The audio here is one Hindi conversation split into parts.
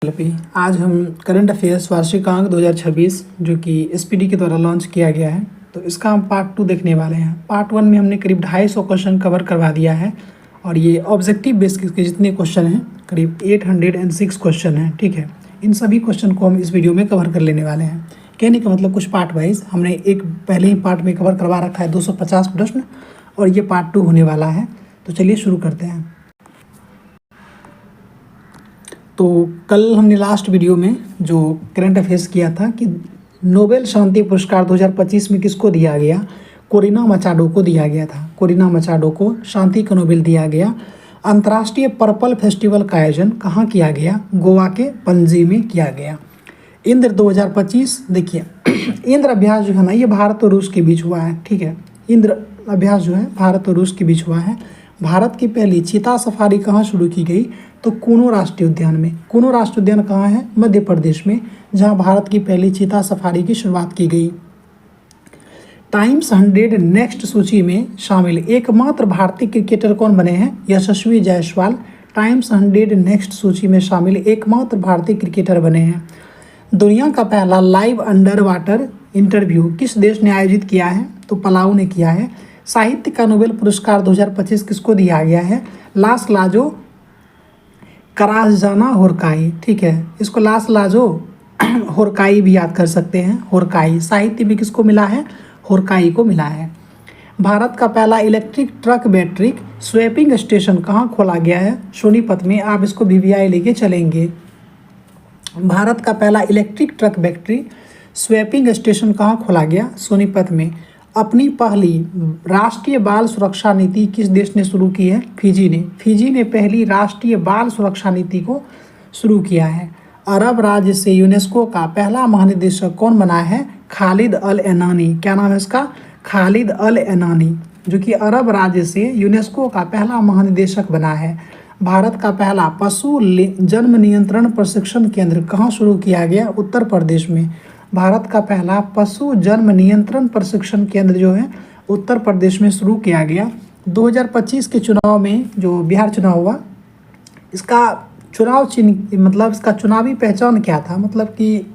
पे आज हम करंट अफेयर्स वार्षिक अंक 2026 जो कि एसपीडी के द्वारा लॉन्च किया गया है, तो इसका हम पार्ट 2 देखने वाले हैं। पार्ट 1 में हमने करीब 250 क्वेश्चन कवर करवा दिया है और ये ऑब्जेक्टिव बेस्ड के जितने क्वेश्चन हैं करीब 806 क्वेश्चन हैं। ठीक है, इन सभी क्वेश्चन को हम इस वीडियो में कवर कर लेने वाले हैं। कहने का मतलब कुछ पार्ट वाइज हमने एक पहले ही पार्ट में कवर करवा रखा है 250 प्रश्न और ये पार्ट 2 होने वाला है। तो चलिए शुरू करते हैं। तो कल हमने लास्ट वीडियो में जो करंट अफेयर्स किया था कि नोबेल शांति पुरस्कार 2025 में किसको दिया गया, कोरिना मचाडो को दिया गया था। कोरिना मचाडो को शांति का नोबेल दिया गया। अंतर्राष्ट्रीय पर्पल फेस्टिवल का आयोजन कहाँ किया गया, गोवा के पणजी में किया गया। इंद्र 2025 देखिए इंद्र अभ्यास जो है ना, ये भारत और रूस के बीच हुआ है। ठीक है, इंद्र अभ्यास जो है भारत और रूस के बीच हुआ है। भारत की पहली चीता सफारी कहाँ शुरू की गई, तो कूनो राष्ट्रीय उद्यान में। कूनो राष्ट्रीय उद्यान कहाँ है, मध्य प्रदेश में, जहाँ भारत की पहली चीता सफारी की शुरुआत की गई। टाइम्स 100 नेक्स्ट सूची में शामिल एकमात्र भारतीय क्रिकेटर कौन बने हैं, यशस्वी जायसवाल। टाइम्स 100 नेक्स्ट सूची में शामिल एकमात्र भारतीय क्रिकेटर बने हैं। दुनिया का पहला लाइव अंडर वाटर इंटरव्यू किस देश ने आयोजित किया है, तो पलाऊ ने किया है। साहित्य का नोबेल पुरस्कार 2025 किसको दिया गया है, लास लाजो करासजाना होरकाई। ठीक है, इसको लास लाजो होरकाई भी याद कर सकते हैं, होरकाई। साहित्य में किसको मिला है, होरकाई को मिला है। भारत का पहला electric truck battery swapping station कहाँ खोला गया है, सोनीपत में। आप इसको वीवीआई लेके चलेंगे। भारत का पहला electric truck battery swapping station कहाँ खोला गया, सोनीपत में। अपनी पहली राष्ट्रीय बाल सुरक्षा नीति किस देश ने शुरू की है, फिजी ने। फिजी ने पहली राष्ट्रीय बाल सुरक्षा नीति को शुरू किया है। अरब राज्य से यूनेस्को का पहला महानिदेशक कौन बना है, खालिद अल एनानी। क्या नाम है इसका, खालिद अल एनानी, जो कि अरब राज्य से यूनेस्को का पहला महानिदेशक बना है। भारत का पहला पशु जन्म नियंत्रण प्रशिक्षण केंद्र कहाँ शुरू किया गया, उत्तर प्रदेश में। भारत का पहला पशु जन्म नियंत्रण प्रशिक्षण केंद्र जो है उत्तर प्रदेश में शुरू किया गया। 2025 के चुनाव में जो बिहार चुनाव हुआ, इसका चुनाव चिन्ह मतलब इसका चुनावी पहचान क्या था, मतलब कि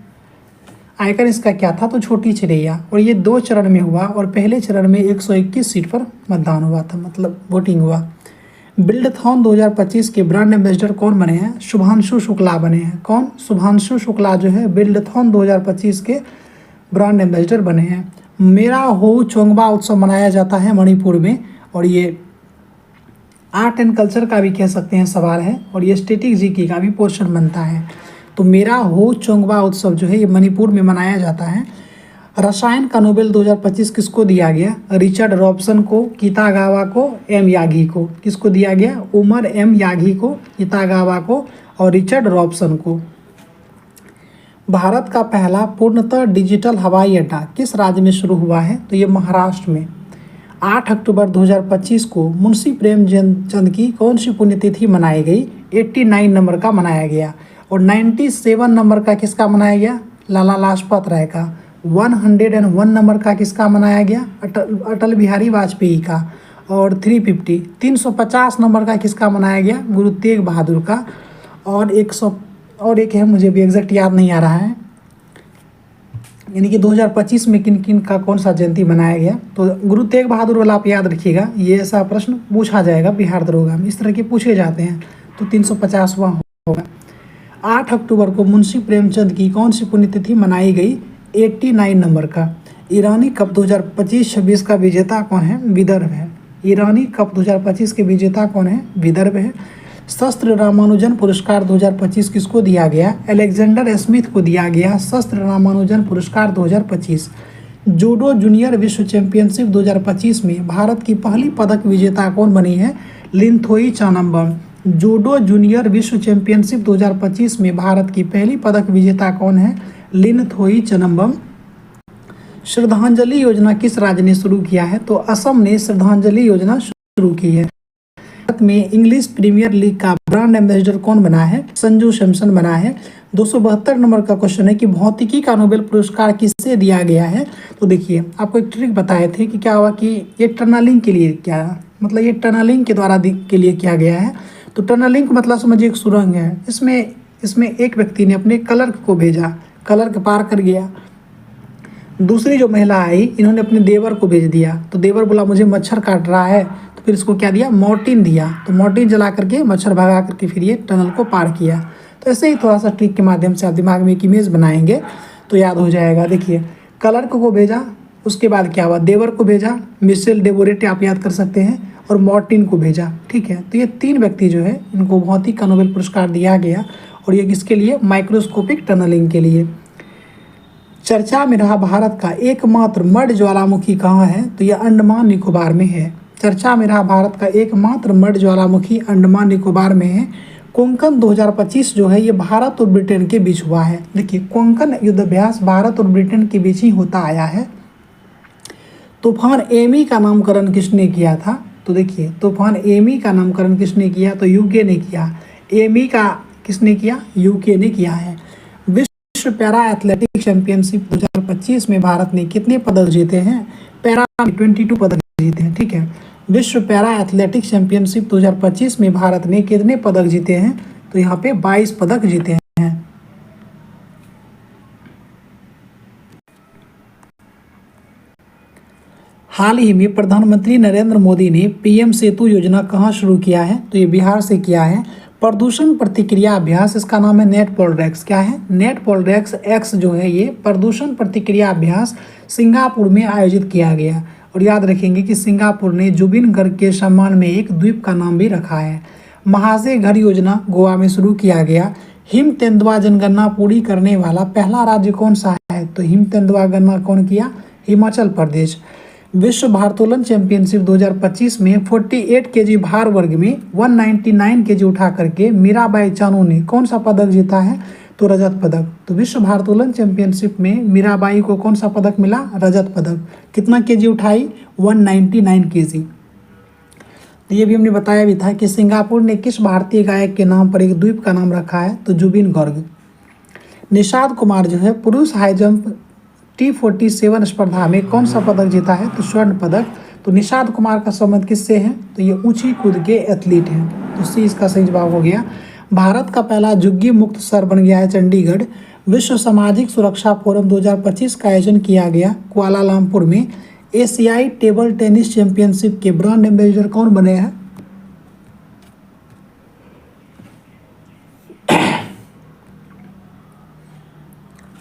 आयकर इसका क्या था, तो छोटी चिड़ैया। और ये 2 चरण में हुआ और पहले चरण में 121 सीट पर मतदान हुआ था, मतलब वोटिंग हुआ। बिल्डथॉन 2025 के ब्रांड एम्बेसडर कौन बने हैं, शुभांशु शुक्ला बने हैं। कौन, शुभांशु शुक्ला जो है बिल्डथॉन 2025 के ब्रांड एम्बेसडर बने हैं। मेरा हो चोंगबा उत्सव मनाया जाता है मणिपुर में, और ये आर्ट एंड कल्चर का भी कह सकते हैं सवाल है, और ये स्टैटिक जीके का भी पोर्शन बनता है। तो मेरा हो चोंगबा उत्सव जो है ये मणिपुर में मनाया जाता है। रसायन का नोबेल 2025 किसको दिया गया, रिचर्ड रॉबसन को, कितागावा को, एम यागी को। किसको दिया गया, उमर एम यागी को, कितागावा को और रिचर्ड रॉबसन को। भारत का पहला पूर्णतः डिजिटल हवाई अड्डा किस राज्य में शुरू हुआ है, तो ये महाराष्ट्र में। 8 अक्टूबर 2025 को मुंशी प्रेमचंद की कौन सी पुण्यतिथि मनाई गई, 89 नंबर का मनाया गया। और 97 नंबर का किसका मनाया गया, लाला लाजपत राय का। 101 नंबर का किसका मनाया गया, अटल बिहारी वाजपेयी का। और 350 नंबर का किसका मनाया गया, गुरु तेग बहादुर का। और 100 और एक है, मुझे भी एग्जैक्ट याद नहीं आ रहा है, यानी कि 2025 में किन किन का कौन सा जयंती मनाया गया। तो गुरु तेग बहादुर वाला आप याद रखिएगा, ये ऐसा प्रश्न पूछा जाएगा बिहार दरोगा में, इस तरह के पूछे जाते हैं। तो 350वां होगा। 8 अक्टूबर को मुंशी प्रेमचंद की कौन सी पुण्यतिथि मनाई गई, 89 नंबर का। ईरानी कप 2025-26 का विजेता कौन है, विदर्भ है। ईरानी कप 2025 के विजेता कौन है, विदर्भ है। शस्त्र रामानुजन पुरस्कार 2025 किसको दिया गया, अलेक्जेंडर स्मिथ को दिया गया शस्त्र रामानुजन पुरस्कार 2025। जूडो जूनियर विश्व चैंपियनशिप 2025 में भारत की पहली पदक विजेता कौन बनी है, लिंथोई चानम्बम। जूडो जूनियर विश्व चैंपियनशिप 2025 में भारत की पहली पदक विजेता कौन है, लिनथोई चनम्बम। श्रद्धांजलि योजना किस राज्य ने शुरू किया है, तो असम ने श्रद्धांजलि योजना शुरू की है। भारत में इंग्लिश प्रीमियर लीग का ब्रांड एम्बेसडर कौन बना है, संजू सैमसन बना है। 272 नंबर का क्वेश्चन है कि भौतिकी का नोबेल पुरस्कार किससे दिया गया है। तो देखिए आपको एक ट्रिक बताए थे कि क्या हुआ कि ये टनलिंग के लिए क्या, मतलब ये टनलिंग के द्वारा के लिए किया गया है। तो टनलिंग मतलब समझिए एक सुरंग है, इसमें इसमें एक व्यक्ति ने अपने क्लर्क को भेजा, क्लर्क पार कर गया। दूसरी जो महिला आई, इन्होंने अपने देवर को भेज दिया, तो देवर बोला मुझे मच्छर काट रहा है, तो फिर इसको क्या दिया, मोर्टिन दिया, तो मोर्टिन जला करके मच्छर भगा करके फिर ये टनल को पार किया। तो ऐसे ही थोड़ा सा ट्रिक के माध्यम से आप दिमाग में एक इमेज बनाएंगे तो याद हो जाएगा। देखिए, क्लर्क को भेजा, उसके बाद क्या हुआ, देवर को भेजा, मिशेल डेबोरेटे आप याद कर सकते हैं, और मॉर्टिन को भेजा। ठीक है, तो ये 3 व्यक्ति जो है इनको भौतिक का नोबेल पुरस्कार दिया गया, और ये किसके लिए, माइक्रोस्कोपिक टनलिंग के लिए। चर्चा में रहा भारत का एकमात्र मर्द ज्वालामुखी कहाँ है, तो यह अंडमान निकोबार में है। चर्चा में रहा भारत का एकमात्र मर्द ज्वालामुखी अंडमान निकोबार में है। कोंकण 2025 जो है ये भारत और ब्रिटेन के बीच हुआ है। देखिए, कोंकण युद्धाभ्यास भारत और ब्रिटेन के बीच ही होता आया है। तूफान एमी का नामकरण किसने किया था, तो देखिए, तूफान एमी का नामकरण किसने किया, तो यूके ने किया। एमी का किसने किया, यूके ने किया है। विश्व पैरा एथलेटिक चैंपियनशिप 2025 में भारत ने कितने पदक जीते हैं, पैरा 22 पदक जीते हैं। ठीक है, विश्व पैरा एथलेटिक्स चैंपियनशिप 2025 में भारत ने कितने पदक जीते हैं, तो यहाँ पे 22 पदक जीते हैं। हाल ही में प्रधानमंत्री नरेंद्र मोदी ने पीएम सेतु योजना कहाँ शुरू किया है, तो ये बिहार से किया है। प्रदूषण प्रतिक्रिया अभ्यास, इसका नाम है नेट पोलरेक्स। क्या है, नेट पोलरेक्स एक्स जो है ये प्रदूषण प्रतिक्रिया अभ्यास सिंगापुर में आयोजित किया गया। और याद रखेंगे कि सिंगापुर ने जुबिन गर्ग के सम्मान में एक द्वीप का नाम भी रखा है। महाशय घर योजना गोवा में शुरू किया गया। हिम तेंदुआ जनगणना पूरी करने वाला पहला राज्य कौन सा है, तो हिम तेंदुआ गणना कौन किया, हिमाचल प्रदेश। विश्व भारोत्तोलन चैंपियनशिप 2025 में 48 केजी भार वर्ग में 199 केजी उठा करके मीराबाई चानू ने कौन सा पदक जीता है, तो रजत पदक। तो विश्व भारोत्तोलन चैंपियनशिप में मीराबाई को कौन सा पदक मिला, रजत पदक। कितना केजी उठाई, 199 केजी। तो ये भी हमने बताया भी था कि सिंगापुर ने किस भारतीय गायक के नाम पर एक द्वीप का नाम रखा है, तो जुबिन गर्ग। निषाद कुमार जो है पुरुष हाई जंप T47 स्पर्धा में कौन सा पदक जीता है, तो स्वर्ण पदक। तो निषाद कुमार का संबंध किससे है, तो ये ऊंची कूद के एथलीट हैं। तो सी इसका सही जवाब हो गया। भारत का पहला झुग्गी मुक्त शहर बन गया है चंडीगढ़। विश्व सामाजिक सुरक्षा फोरम 2025 का आयोजन किया गया कुआलालंपुर में। एशियाई टेबल टेनिस चैंपियनशिप के ब्रांड एम्बेसडर कौन बने हैं,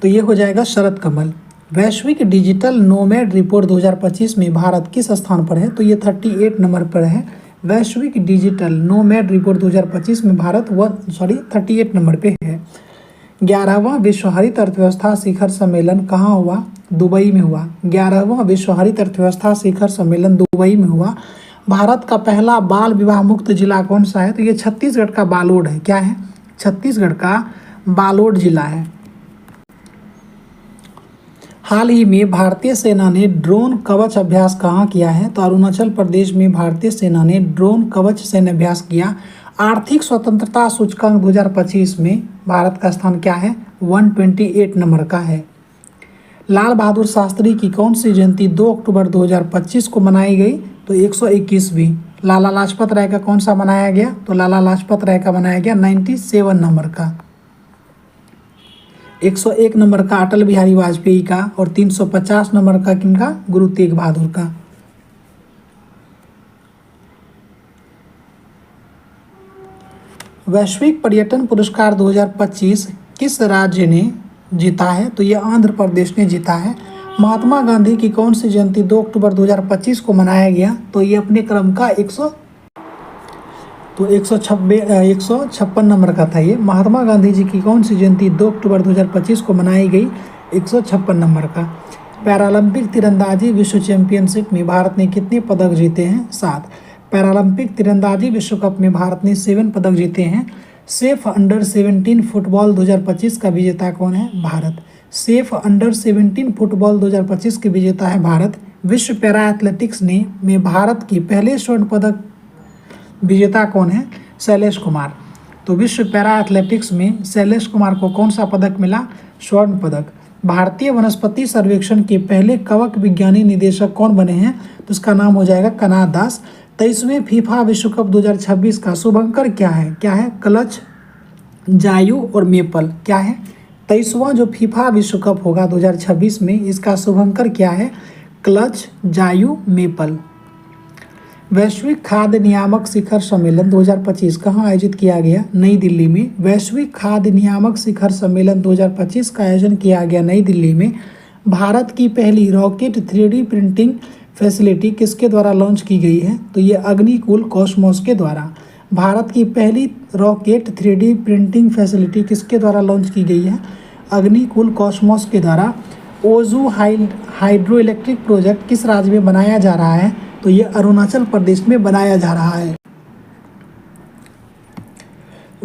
तो ये हो जाएगा शरद कमल। वैश्विक डिजिटल नोमैड रिपोर्ट 2025 में भारत किस स्थान पर है, तो ये 38 नंबर पर है। वैश्विक डिजिटल नोमैड रिपोर्ट 2025 में भारत 38 नंबर पे है। 11वां विश्व हरित अर्थव्यवस्था शिखर सम्मेलन कहाँ हुआ, दुबई में हुआ। 11वां विश्व हरित अर्थव्यवस्था शिखर सम्मेलन दुबई में हुआ। भारत का पहला बाल विवाह मुक्त जिला कौन सा है, तो ये छत्तीसगढ़ का बालोद है। क्या है, छत्तीसगढ़ का बालोद जिला है। हाल ही में भारतीय सेना ने ड्रोन कवच अभ्यास कहाँ किया है, तो अरुणाचल प्रदेश में भारतीय सेना ने ड्रोन कवच सैन्य अभ्यास किया। आर्थिक स्वतंत्रता सूचकांक 2025 में भारत का स्थान क्या है, 128 नंबर का है। लाल बहादुर शास्त्री की कौन सी जयंती 2 अक्टूबर 2025 को मनाई गई, तो 121वीं। लाला लाजपत राय का कौन सा मनाया गया, तो लाला लाजपत राय का मनाया गया 97 नंबर का। 101 नंबर का अटल बिहारी वाजपेयी का, और 350 नंबर का किनका, गुरु तेग बहादुर का। वैश्विक पर्यटन पुरस्कार 2025 किस राज्य ने जीता है, तो ये आंध्र प्रदेश ने जीता है। महात्मा गांधी की कौन सी जयंती 2 अक्टूबर 2025 को मनाया गया, तो ये अपने क्रम का 156 नंबर का था। ये महात्मा गांधी जी की कौन सी जयंती 2 अक्टूबर 2025 को मनाई गई, 156 नंबर का। पैरालंपिक तीरंदाजी विश्व चैंपियनशिप में भारत ने कितने पदक जीते हैं, 7। पैरालंपिक तीरंदाजी विश्व कप में भारत ने 7 पदक जीते हैं। सेफ अंडर 17 फुटबॉल 2025 का विजेता कौन है, भारत। सेफ अंडर 17 फुटबॉल 2025 के विजेता है भारत। विश्व पैरा एथलेटिक्स में भारत की पहले स्वर्ण पदक विजेता कौन है, शैलेश कुमार। तो विश्व पैरा एथलेटिक्स में शैलेश कुमार को कौन सा पदक मिला, स्वर्ण पदक। भारतीय वनस्पति सर्वेक्षण के पहले कवक विज्ञानी निदेशक कौन बने हैं, तो इसका नाम हो जाएगा कनाद दास। 23वें फीफा विश्व कप 2026 का शुभंकर क्या है, क्या है, क्लच जायू और मेपल क्या है? 23वां जो फीफा विश्व कप होगा 2026 में, इसका शुभंकर क्या है? क्लच, जायू, मेपल। वैश्विक खाद्य नियामक शिखर सम्मेलन 2025 कहाँ आयोजित किया गया? नई दिल्ली में। वैश्विक खाद्य नियामक शिखर सम्मेलन 2025 का आयोजन किया गया नई दिल्ली में। भारत की पहली रॉकेट 3D प्रिंटिंग फैसिलिटी किसके द्वारा लॉन्च की गई है? तो ये अग्निकुल कॉस्मोस के द्वारा। भारत की पहली रॉकेट 3D प्रिंटिंग फैसिलिटी किसके द्वारा लॉन्च की गई है? अग्निकुल कॉस्मोस के द्वारा। ओजू हाइड्रो इलेक्ट्रिक प्रोजेक्ट किस राज्य में बनाया जा रहा है? तो ये अरुणाचल प्रदेश में बनाया जा रहा है।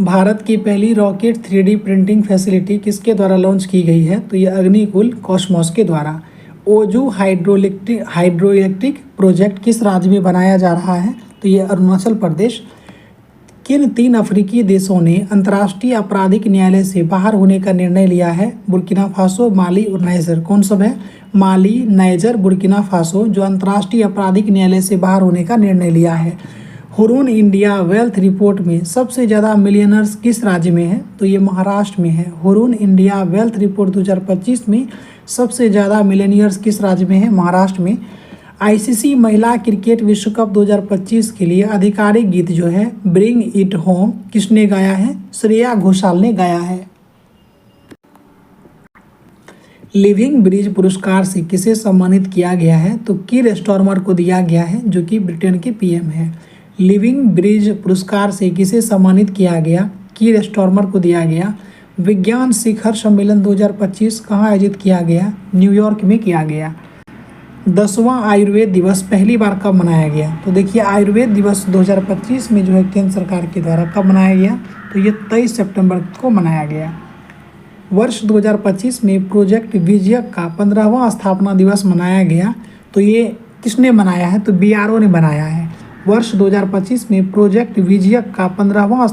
भारत की पहली रॉकेट 3D प्रिंटिंग फैसिलिटी किसके द्वारा लॉन्च की गई है? तो ये अग्निकुल कॉस्मोस के द्वारा। ओजू हाइड्रो इलेक्ट्रिक प्रोजेक्ट किस राज्य में बनाया जा रहा है? तो ये अरुणाचल प्रदेश। किन 3 अफ्रीकी देशों ने अंतर्राष्ट्रीय आपराधिक न्यायालय से बाहर होने का निर्णय लिया है? बुर्किना फासो, माली और नाइजर। कौन सब है? माली, नाइजर, बुर्किना फासो जो अंतर्राष्ट्रीय आपराधिक न्यायालय से बाहर होने का निर्णय लिया है। हुरून इंडिया वेल्थ रिपोर्ट में सबसे ज़्यादा मिलियनर्स किस राज्य में है? तो ये महाराष्ट्र में है। हुरून इंडिया वेल्थ रिपोर्ट 2025 में सबसे ज़्यादा मिलियनियर्स किस राज्य में है? महाराष्ट्र में। आईसीसी महिला क्रिकेट विश्व कप 2025 के लिए आधिकारिक गीत जो है ब्रिंग इट होम किसने गाया है? श्रेया घोषाल ने गाया है। लिविंग ब्रिज पुरस्कार से किसे सम्मानित किया गया है? तो कीर स्टारमर को दिया गया है जो कि ब्रिटेन के पीएम है। लिविंग ब्रिज पुरस्कार से किसे सम्मानित किया गया? कीर स्टारमर को दिया गया। विज्ञान शिखर सम्मेलन 2025 कहाँ आयोजित किया गया? न्यूयॉर्क में किया गया। 10वां आयुर्वेद दिवस पहली बार कब मनाया गया? तो देखिए आयुर्वेद दिवस 2025 में जो है केंद्र सरकार के द्वारा कब मनाया गया? तो ये 23 सितंबर को मनाया गया। वर्ष 2025 में प्रोजेक्ट विजयक का 15वां स्थापना दिवस मनाया गया। तो ये किसने मनाया है? तो बीआरओ ने बनाया है। वर्ष 2025 में प्रोजेक्ट विजयक का 15वां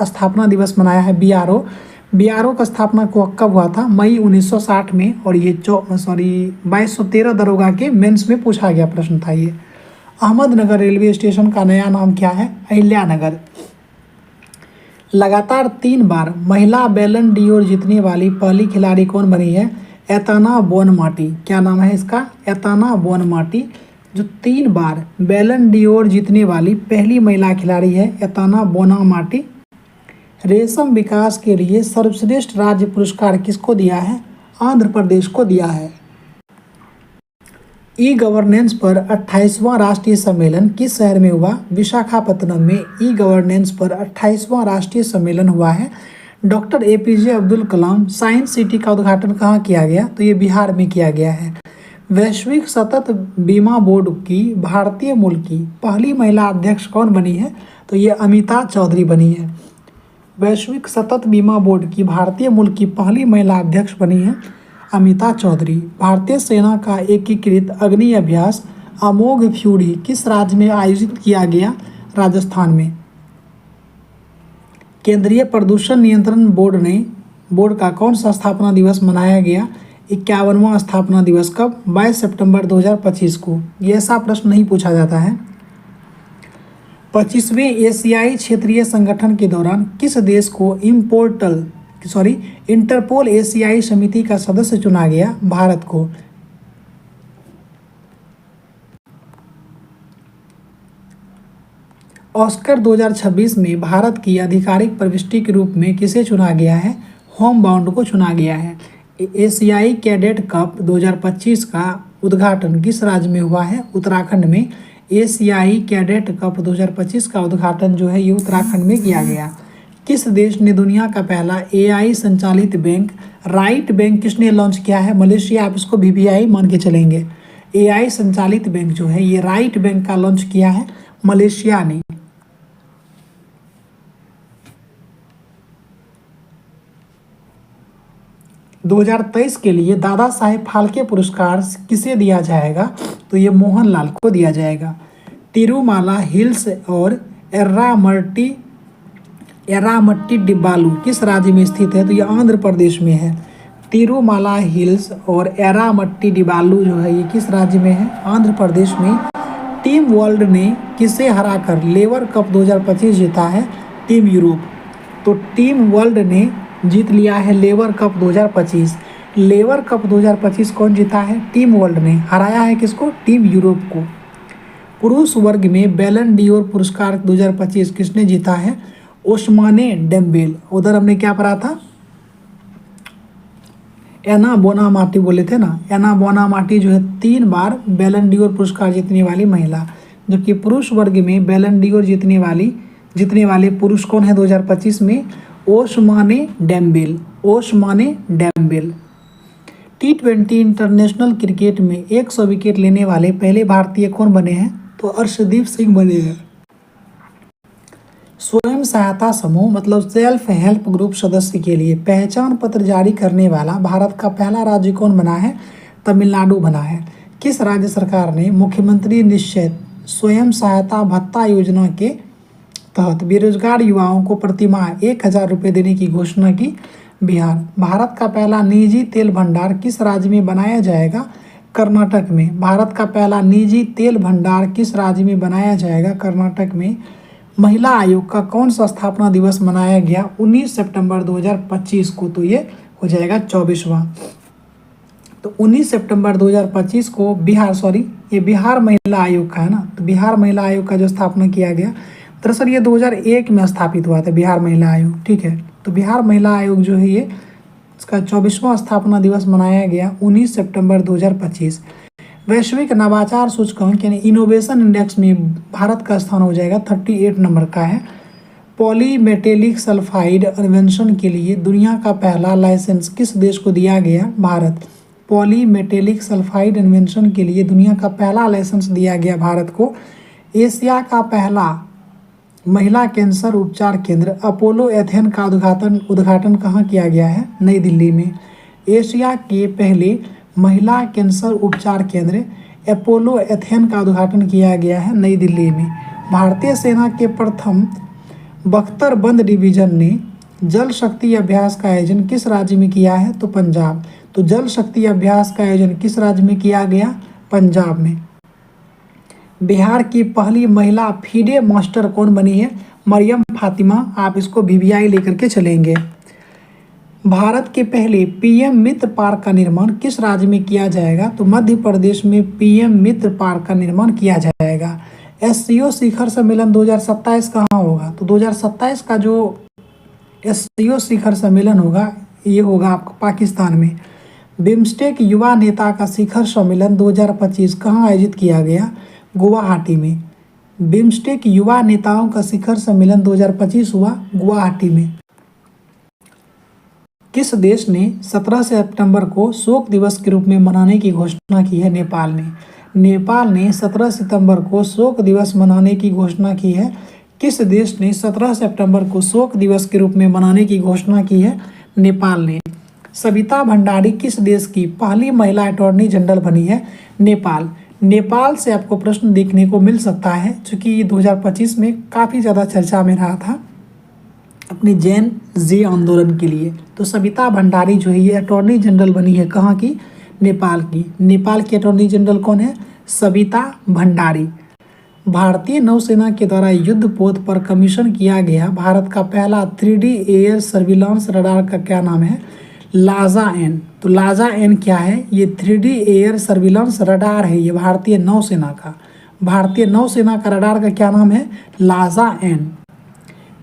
स्थापना दिवस मनाया है बीआरओ। बीआरओ का स्थापना कब हुआ था? मई 1960 में। और ये 2213 दरोगा के मेंस में पूछा गया प्रश्न था ये। अहमदनगर रेलवे स्टेशन का नया नाम क्या है? अहिल्यानगर। लगातार 3 बार महिला बैलन डीओर जीतने वाली पहली खिलाड़ी कौन बनी है? Aitana Bonmati. क्या नाम है इसका? Aitana Bonmati. जो 3 बार बैलन डीओर जीतने वाली पहली महिला खिलाड़ी है एताना बोनामाटी। रेशम विकास के लिए सर्वश्रेष्ठ राज्य पुरस्कार किसको दिया है? आंध्र प्रदेश को दिया है। ई गवर्नेंस पर 28वां राष्ट्रीय सम्मेलन किस शहर में हुआ? विशाखापत्तनम में ई गवर्नेंस पर 28वां राष्ट्रीय सम्मेलन हुआ है। Doctor APJ Abdul Kalam science city का उद्घाटन कहाँ किया गया? तो ये बिहार में किया गया है। वैश्विक सतत बीमा बोर्ड की भारतीय मूल की पहली महिला अध्यक्ष कौन बनी है? तो ये अमिता चौधरी बनी है। वैश्विक सतत बीमा बोर्ड की भारतीय मूल की पहली महिला अध्यक्ष बनी है अमिता चौधरी। भारतीय सेना का एकीकृत अग्नि अभ्यास अमोघ फ्यूरी किस राज्य में आयोजित किया गया? राजस्थान में। केंद्रीय प्रदूषण नियंत्रण बोर्ड का कौन सा स्थापना दिवस मनाया गया? 51वां स्थापना दिवस कब? 22 सितंबर 2025 को। ये ऐसा प्रश्न नहीं पूछा जाता है। 25वें एशियाई क्षेत्रीय संगठन के दौरान किस देश को इंटरपोल एशियाई समिति का सदस्य चुना गया? भारत को। ऑस्कर 2026 में भारत की आधिकारिक प्रविष्टि के रूप में किसे चुना गया है? होम बाउंड को चुना गया है। एशियाई कैडेट कप 2025 का उद्घाटन किस राज्य में हुआ है? उत्तराखंड में। एशियाई कैडेट कप 2025 का उद्घाटन जो है ये उत्तराखंड में किया गया। किस देश ने दुनिया का पहला एआई संचालित बैंक राइट बैंक किसने लॉन्च किया है? मलेशिया। आप इसको बीबीआई मान के चलेंगे। एआई संचालित बैंक जो है ये राइट बैंक का लॉन्च किया है मलेशिया ने। – 2023 के लिए दादा साहेब फाल्के पुरस्कार किसे दिया जाएगा? तो ये मोहनलाल को दिया जाएगा। तिरुमाला हिल्स और एरामट्टी डिब्बालू किस राज्य में स्थित है? तो ये आंध्र प्रदेश में है। तिरुमाला हिल्स और एरामट्टी डिब्बालू जो है ये किस राज्य में है? आंध्र प्रदेश में। टीम वर्ल्ड ने किसे हराकर लेवर कप 2025 जीता है? Team Europe. तो टीम वर्ल्ड ने जीत लिया है लेवर कप 2025। लेवर कप 2025 कौन जीता है? टीम वर्ल्ड ने। हराया है किसको? टीम यूरोप को। पुरुष वर्ग में बैलन डीओर पुरस्कार 2025 किसने जीता है? ओस्माने डेम्बेल। उधर हमने क्या पढ़ा था? एना बोनामाटी बोले थे ना। एना बोनामाटी जो है 3 बार बैलन डीओर पुरस्कार जीतने वाली महिला। जबकि पुरुष वर्ग में बैलन डीओर जीतने वाले पुरुष कौन है 2025 में? ओस्माने डेम्बेल। ओस्माने डेम्बेल। T20 इंटरनेशनल क्रिकेट में 100 विकेट लेने वाले पहले भारतीय कौन बने हैं? तो अर्शदीप सिंह बने हैं। स्वयं सहायता समूह मतलब सेल्फ हेल्प ग्रुप सदस्य के लिए पहचान पत्र जारी करने वाला भारत का पहला राज्य कौन बना है? तमिलनाडु बना है। किस राज्य सरकार ने मुख्यमंत्री निश्चित स्वयं सहायता भत्ता योजना के तहत बेरोजगार युवाओं को प्रतिमाह 1,000 रुपये देने की घोषणा की? बिहार। भारत का पहला निजी तेल भंडार किस राज्य में बनाया जाएगा? कर्नाटक में। भारत का पहला निजी तेल भंडार किस राज्य में बनाया जाएगा? कर्नाटक में। महिला आयोग का कौन सा स्थापना दिवस मनाया गया 19 सितंबर 2025 को? तो ये हो जाएगा 24वां। तो 19 सितंबर 2025 को ये बिहार महिला आयोग का है ना। तो बिहार महिला आयोग का जो स्थापना किया गया, दरअसल ये 2001 में स्थापित हुआ था बिहार महिला आयोग। ठीक है, तो बिहार महिला आयोग जो है ये इसका 24वां स्थापना दिवस मनाया गया 19 सितंबर 2025। वैश्विक नवाचार सूचकांक यानी इनोवेशन इंडेक्स में भारत का स्थान हो जाएगा 38 नंबर का है। पॉलीमेटेलिक सल्फाइड इन्वेंशन के लिए दुनिया का पहला लाइसेंस किस देश को दिया गया? भारत। पॉलीमेटेलिक सल्फाइड इन्वेंशन के लिए दुनिया का पहला लाइसेंस दिया गया भारत को। एशिया का पहला महिला कैंसर उपचार केंद्र अपोलो एथेन का उद्घाटन कहाँ किया गया है? नई दिल्ली में। एशिया के पहले महिला कैंसर उपचार केंद्र अपोलो एथेन का उद्घाटन किया गया है नई दिल्ली में। भारतीय सेना के प्रथम बख्तरबंद डिवीजन ने जल शक्ति अभ्यास का आयोजन किस राज्य में किया है? तो पंजाब। तो जल शक्ति अभ्यास का आयोजन किस राज्य में किया गया? पंजाब में। बिहार की पहली महिला फीडे मास्टर कौन बनी है? मरियम फातिमा। आप इसको VVI लेकर के चलेंगे। भारत के पहले PM मित्र पार्क का निर्माण किस राज्य में किया जाएगा? तो मध्य प्रदेश में PM मित्र पार्क का निर्माण किया जाएगा। SCO शिखर सम्मेलन 2027 कहाँ होगा? तो 2027 का जो SCO शिखर सम्मेलन होगा ये होगा आपका पाकिस्तान में। बिम्स्टेक युवा नेता का शिखर सम्मेलन 2025 कहाँ आयोजित किया गया? गुवाहाटी में। बिम्स्टेक युवा नेताओं का शिखर सम्मेलन 2025 हुआ गुवाहाटी में। किस देश ने 17 सितंबर को शोक दिवस के रूप में मनाने की घोषणा की है? नेपाल ने। नेपाल ने 17 सितंबर को शोक दिवस मनाने की घोषणा की है। किस देश ने 17 सितंबर को शोक दिवस के रूप में मनाने की घोषणा की है? नेपाल ने। सविता भंडारी किस देश की पहली महिला अटॉर्नी जनरल बनी है? नेपाल। नेपाल से आपको प्रश्न देखने को मिल सकता है क्योंकि 2025 में काफ़ी ज़्यादा चर्चा में रहा था अपने जैन जे आंदोलन के लिए। तो सविता भंडारी जो है ये अटॉर्नी जनरल बनी है कहाँ की? नेपाल की। नेपाल की अटॉर्नी जनरल कौन है? सविता भंडारी। भारतीय नौसेना के द्वारा युद्ध पोत पर कमीशन किया गया भारत का पहला 3D एयर सर्विलांस रडार का क्या नाम है? लाजा एन। तो लाजा एन क्या है? ये 3D एयर सर्विलांस रडार है ये भारतीय नौसेना का। भारतीय नौसेना का रडार का क्या नाम है? लाजा एन।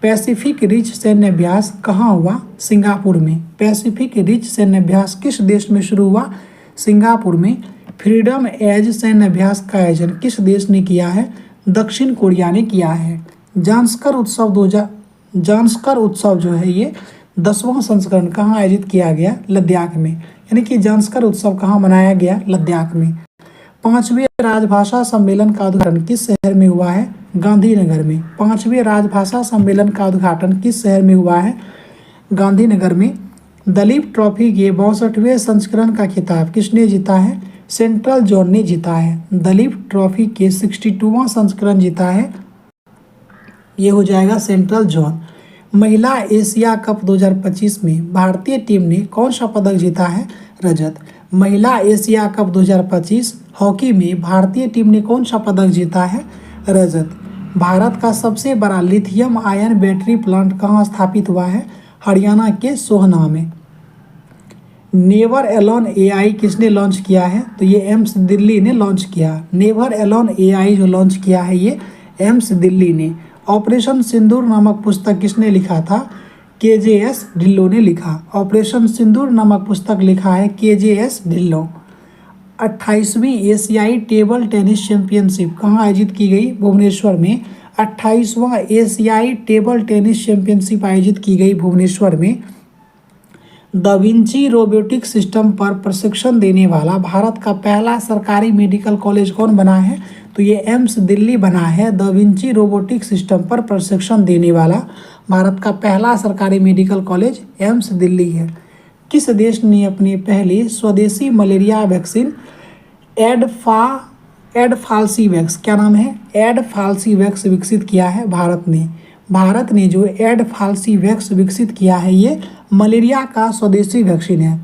पैसिफिक रिच सैन्य अभ्यास कहाँ हुआ? सिंगापुर में। पैसिफिक रिच सैन्य अभ्यास किस देश में शुरू हुआ? सिंगापुर में। फ्रीडम एज सैन्य अभ्यास का आयोजन किस देश ने किया है? दक्षिण कोरिया ने किया है। जांस्कर उत्सव जो है ये 10वां संस्करण कहाँ आयोजित किया गया? लद्दाख में। यानी कि जांस्कर उत्सव कहाँ मनाया गया? लद्दाख में। 5वें राजभाषा सम्मेलन का उद्घाटन किस शहर में हुआ है? गांधीनगर में। 5वें राजभाषा सम्मेलन का उद्घाटन किस शहर में हुआ है? गांधीनगर में। दलीप ट्रॉफी के 62वें संस्करण का खिताब किसने जीता है? सेंट्रल जोन ने जीता है। दलीप ट्रॉफी के 62वां संस्करण जीता है, ये हो जाएगा सेंट्रल जोन। महिला एशिया कप 2025 में भारतीय टीम ने कौन सा पदक जीता है? रजत। महिला एशिया कप 2025 हॉकी में भारतीय टीम ने कौन सा पदक जीता है? रजत। भारत का सबसे बड़ा लिथियम आयन बैटरी प्लांट कहाँ स्थापित हुआ है? हरियाणा के सोहना में। नेवर एलोन एआई किसने लॉन्च किया है? तो ये एम्स दिल्ली ने लॉन्च किया। नेवर एलोन एआई जो लॉन्च किया है ये एम्स दिल्ली ने। ऑपरेशन सिंदूर नामक पुस्तक किसने लिखा था? केजेएस ढिल्लों ने लिखा। ऑपरेशन सिंदूर नामक पुस्तक लिखा है केजेएस ढिल्लों। 28वीं एशियाई टेबल टेनिस चैंपियनशिप कहाँ आयोजित की गई? भुवनेश्वर में। 28वां एशियाई टेबल टेनिस चैंपियनशिप आयोजित की गई भुवनेश्वर में। द विंची रोबोटिक सिस्टम पर प्रशिक्षण देने वाला भारत का पहला सरकारी मेडिकल कॉलेज कौन बना है? तो ये एम्स दिल्ली बना है। द विंची रोबोटिक सिस्टम पर प्रशिक्षण देने वाला भारत का पहला सरकारी मेडिकल कॉलेज एम्स दिल्ली है। किस देश ने अपनी पहली स्वदेशी मलेरिया वैक्सीन एडफाल्सीवैक्स, क्या नाम है? एडफाल्सीवैक्स विकसित किया है भारत ने। भारत ने जो एडफाल्सीवैक्स विकसित किया है ये मलेरिया का स्वदेशी वैक्सीन है।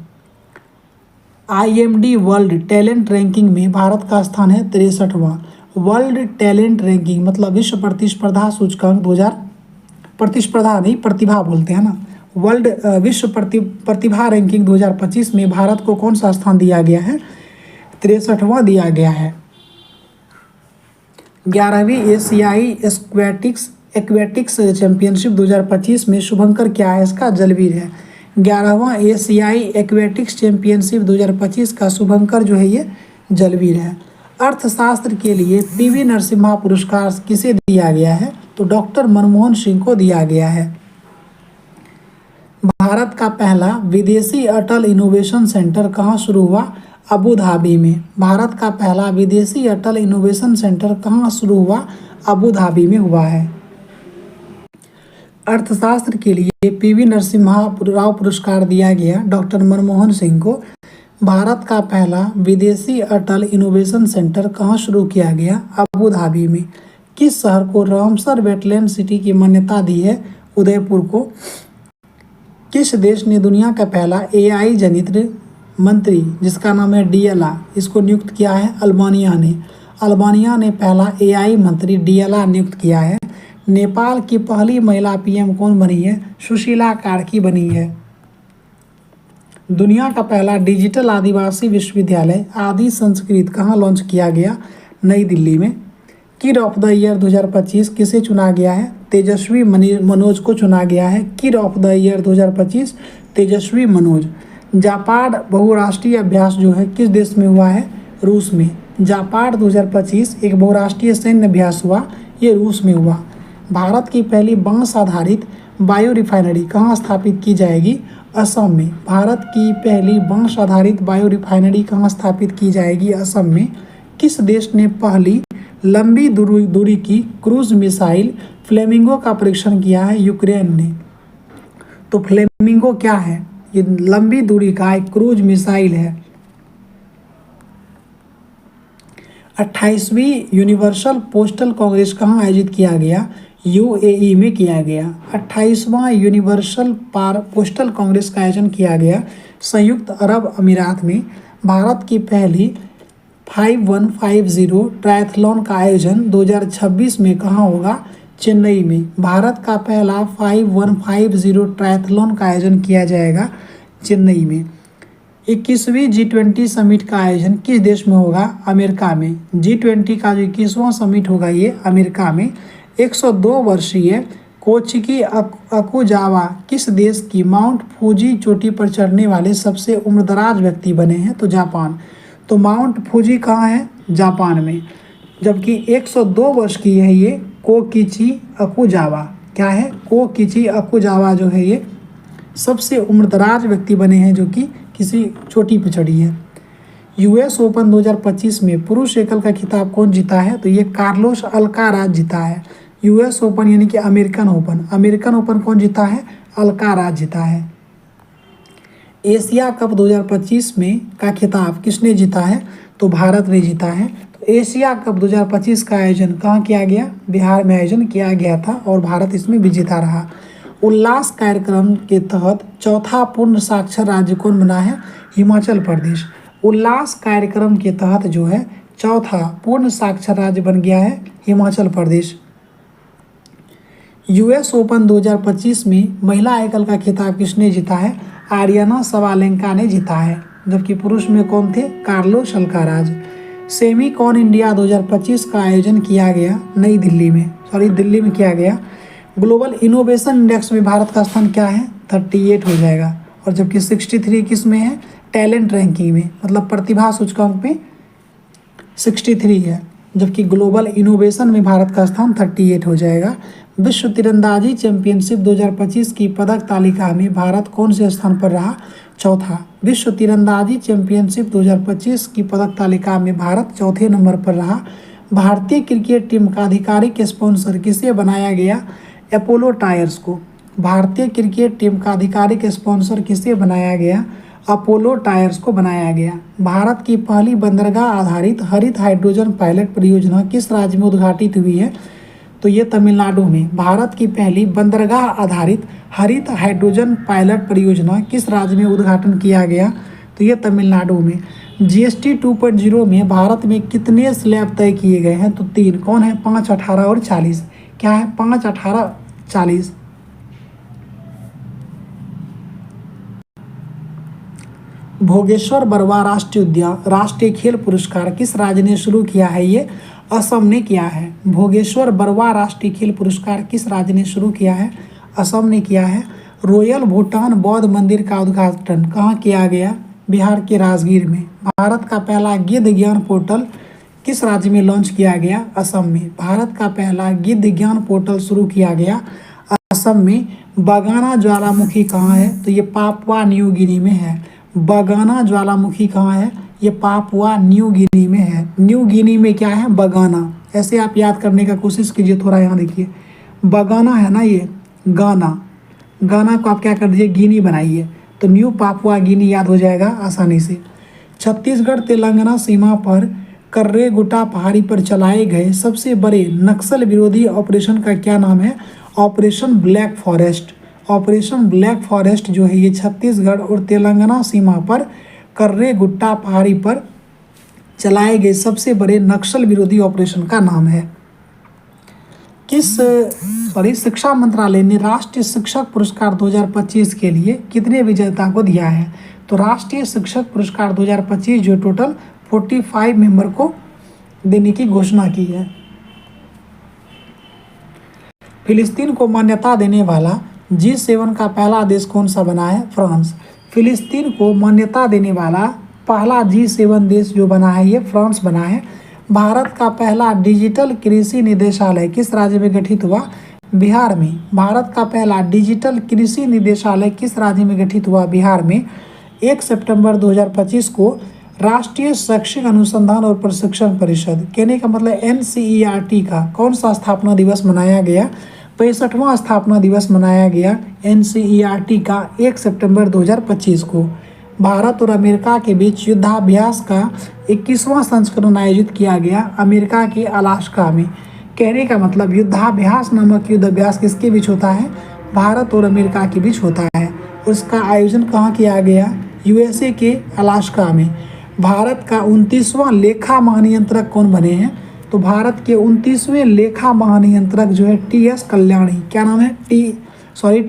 IMD वर्ल्ड टैलेंट रैंकिंग में भारत का स्थान है 63वां। वर्ल्ड टैलेंट रैंकिंग मतलब विश्व प्रतिस्पर्धा सूचकांक 2000, प्रतिस्पर्धा नहीं प्रतिभा बोलते हैं ना, वर्ल्ड विश्व प्रतिभा रैंकिंग 2025 में भारत को कौन सा स्थान दिया गया है? 63वां दिया गया है। 11वीं एशियाई एक्वेटिक्स चैंपियनशिप 2025 में शुभंकर क्या है? इसका जलवीर है। 11वां एशियाई एक्वेटिक्स चैंपियनशिप 2025 का शुभंकर जो है ये जलवीर है। अर्थशास्त्र के लिए PV नरसिम्हा पुरस्कार किसे दिया गया है? तो डॉक्टर मनमोहन सिंह को दिया गया है। भारत का पहला विदेशी अटल इनोवेशन सेंटर कहाँ शुरू हुआ? अबू धाबी में। भारत का पहला विदेशी अटल इनोवेशन सेंटर कहाँ शुरू हुआ? अबू धाबी में हुआ है। अर्थशास्त्र के लिए PV नरसिम्हा राव पुरस्कार दिया गया डॉक्टर मनमोहन सिंह को। भारत का पहला विदेशी अटल इनोवेशन सेंटर कहाँ शुरू किया गया? अबू धाबी में। किस शहर को रामसर वेटलैंड सिटी की मान्यता दी है? उदयपुर को। किस देश ने दुनिया का पहला AI जनित मंत्री जिसका नाम है DLA इसको नियुक्त किया है? अल्बानिया ने। अल्बानिया ने पहला AI मंत्री DLA नियुक्त किया है। नेपाल की पहली महिला PM कौन बनी है? सुशीला कार्की बनी है। दुनिया का पहला डिजिटल आदिवासी विश्वविद्यालय आदि संस्कृत कहाँ लॉन्च किया गया? नई दिल्ली में। किड ऑफ द ईयर 2025 किसे चुना गया है? तेजस्वी मनोज को चुना गया है। Kid of the year 2025 Tejashwi Manoj. Japan बहुराष्ट्रीय अभ्यास जो है किस देश में हुआ है? रूस में। जापान 2025 एक बहुराष्ट्रीय सैन्य अभ्यास हुआ, ये रूस में हुआ। भारत की पहली बांस आधारित बायो रिफाइनरी कहाँ स्थापित की जाएगी? असम में। भारत की पहली बांस आधारित बायो रिफाइनरी कहाँ स्थापित की जाएगी? असम में। किस देश ने पहली लंबी दूरी की क्रूज मिसाइल फ्लेमिंगो का परीक्षण किया है? यूक्रेन ने। तो फ्लेमिंगो क्या है? ये लंबी दूरी का एक क्रूज मिसाइल है। 28वीं यूनिवर्सल पोस्टल कांग्रेस कहाँ आयोजित किया गया? UAE में किया गया। 28वां यूनिवर्सल पोस्टल कांग्रेस का आयोजन किया गया संयुक्त अरब अमीरात में। भारत की पहली 5150 ट्रायथलॉन का आयोजन 2026 में कहाँ होगा? चेन्नई में। भारत का पहला 5150 ट्रायथलॉन का आयोजन किया जाएगा चेन्नई में। 21वीं G20 समिट का आयोजन किस देश में होगा? अमेरिका में। G20 का जो 21वां समिट होगा ये अमेरिका में। 102 वर्षीय कोचिकी अकुजावा किस देश की माउंट फूजी चोटी पर चढ़ने वाले सबसे उम्रदराज व्यक्ति बने हैं? तो जापान। तो माउंट फूजी कहाँ है? जापान में। जबकि 102 वर्ष की है ये कोकिची अकुजावा। क्या है? कोकिची अकुजावा जो है ये सबसे उम्रदराज व्यक्ति बने हैं जो कि किसी चोटी पर चढ़ी है। US ओपन 2025 में पुरुष एकल का खिताब कौन जीता है? तो ये कार्लोस अल्काराज जीता है। US ओपन यानी कि अमेरिकन ओपन कौन जीता है? अल्काराज जीता है। एशिया कप 2025 में का खिताब किसने जीता है? तो भारत ने जीता है। तो एशिया कप 2025 का आयोजन कहाँ किया गया? बिहार में आयोजन किया गया था और भारत इसमें विजेता रहा। उल्लास कार्यक्रम के तहत चौथा पूर्ण साक्षर राज्य कौन बना है? हिमाचल प्रदेश। उल्लास कार्यक्रम के तहत जो है चौथा पूर्ण साक्षर राज्य बन गया है हिमाचल प्रदेश। यूएस ओपन 2025 में महिला एकल का खिताब किसने जीता है? आर्याना सवालेंका ने जीता है। जबकि पुरुष में कौन थे? Carlos Alcaraz. सेमीकॉन इंडिया 2025 का आयोजन किया गया दिल्ली में किया गया। ग्लोबल इनोवेशन इंडेक्स में भारत का स्थान क्या है? 38 हो जाएगा। और जबकि 63 किस में है? टैलेंट रैंकिंग में, मतलब प्रतिभा सूचकांक में 63 है। जबकि ग्लोबल इनोवेशन में भारत का स्थान 38 हो जाएगा। विश्व तीरंदाजी चैंपियनशिप 2025 की पदक तालिका में भारत कौन से स्थान पर रहा? चौथा। विश्व तीरंदाजी चैंपियनशिप 2025 की पदक तालिका में भारत चौथे नंबर पर रहा। भारतीय क्रिकेट टीम का आधिकारिक स्पॉन्सर किसे बनाया गया? अपोलो टायर्स को। भारतीय क्रिकेट टीम का आधिकारिक स्पॉन्सर किसे बनाया गया? अपोलो टायर्स को बनाया गया। भारत की पहली बंदरगाह आधारित हरित हाइड्रोजन पायलट परियोजना किस राज्य में उद्घाटित हुई है? तो ये तमिलनाडु में। भारत की पहली बंदरगाह आधारित हरित हाइड्रोजन पायलट परियोजना किस राज्य में उद्घाटन किया गया? तो ये तमिलनाडु में। जीएसटी 2.0 में भारत में कितने स्लैब तय किए गए हैं? तो 3। कौन है? 5, 18 और 40। क्या है? 5, 18, 40। भोगेश्वर बरवा राष्ट्रीय उद्यान राष्ट्रीय खेल पुरस्कार किस राज्य ने शुरू किया है? ये असम ने किया है। भोगेश्वर बरवा राष्ट्रीय खेल पुरस्कार किस राज्य ने शुरू किया है? असम ने किया है। रॉयल भूटान बौद्ध मंदिर का उद्घाटन कहाँ किया गया? बिहार के राजगीर में। भारत का पहला गिद्ध ज्ञान पोर्टल किस राज्य में लॉन्च किया गया? असम में। भारत का पहला गिद्ध ज्ञान पोर्टल शुरू किया गया असम में। बगाना ज्वालामुखी कहाँ है? तो ये पापुआ न्यू गिनी में है। बगाना ज्वालामुखी कहाँ है? ये पापुआ न्यू गिनी में है। न्यू गिनी में क्या है? बगाना। ऐसे आप याद करने का कोशिश कीजिए थोड़ा। यहाँ देखिए, बगाना है ना, ये गाना। गाना को आप क्या कर दीजिए? गिनी बनाइए, तो न्यू पापुआ गिनी याद हो जाएगा आसानी से। छत्तीसगढ़ तेलंगाना सीमा पर कर्रेगुट्टा पहाड़ी पर चलाए गए सबसे बड़े नक्सल विरोधी ऑपरेशन का क्या नाम है? Operation black forest. Operation black forest जो है ये छत्तीसगढ़ और तेलंगाना सीमा पर कर्रेगुट्टा पहाड़ी पर चलाए गए सबसे बड़े नक्सल विरोधी ऑपरेशन का नाम है। शिक्षा मंत्रालय ने राष्ट्रीय शिक्षक पुरस्कार 2025 के लिए कितने विजेता को दिया है? तो राष्ट्रीय शिक्षक पुरस्कार 2025 जो टोटल 45 मेंबर को देने की घोषणा की है। फिलिस्तीन को मान्यता देने वाला G7 का पहला देश कौन सा बना है? फ्रांस। फिलिस्तीन को मान्यता देने वाला पहला G7 देश जो बना है ये फ्रांस बना है। भारत का पहला डिजिटल कृषि निदेशालय किस राज्य में गठित हुआ? बिहार में। भारत का पहला डिजिटल कृषि निदेशालय किस राज्य में गठित हुआ? बिहार में। 1 सितंबर 2025 को राष्ट्रीय शैक्षिक अनुसंधान और प्रशिक्षण परिषद, कहने का मतलब NCERT का कौन सा स्थापना दिवस मनाया गया? 65वां स्थापना दिवस मनाया गया NCERT का 1 सितंबर 2025 को। भारत और अमेरिका के बीच युद्धाभ्यास का 21वां संस्करण आयोजित किया गया अमेरिका के अलास्का में। कहने का मतलब युद्धाभ्यास नामक युद्ध अभ्यास किसके बीच होता है? भारत और अमेरिका के बीच होता है। उसका आयोजन कहाँ किया गया? USA के अलास्का में। भारत का 29वां लेखा महानियंत्रक कौन बने हैं? तो भारत के 29वें लेखा महानियंत्रक जो है TS कल्याणी। क्या नाम है?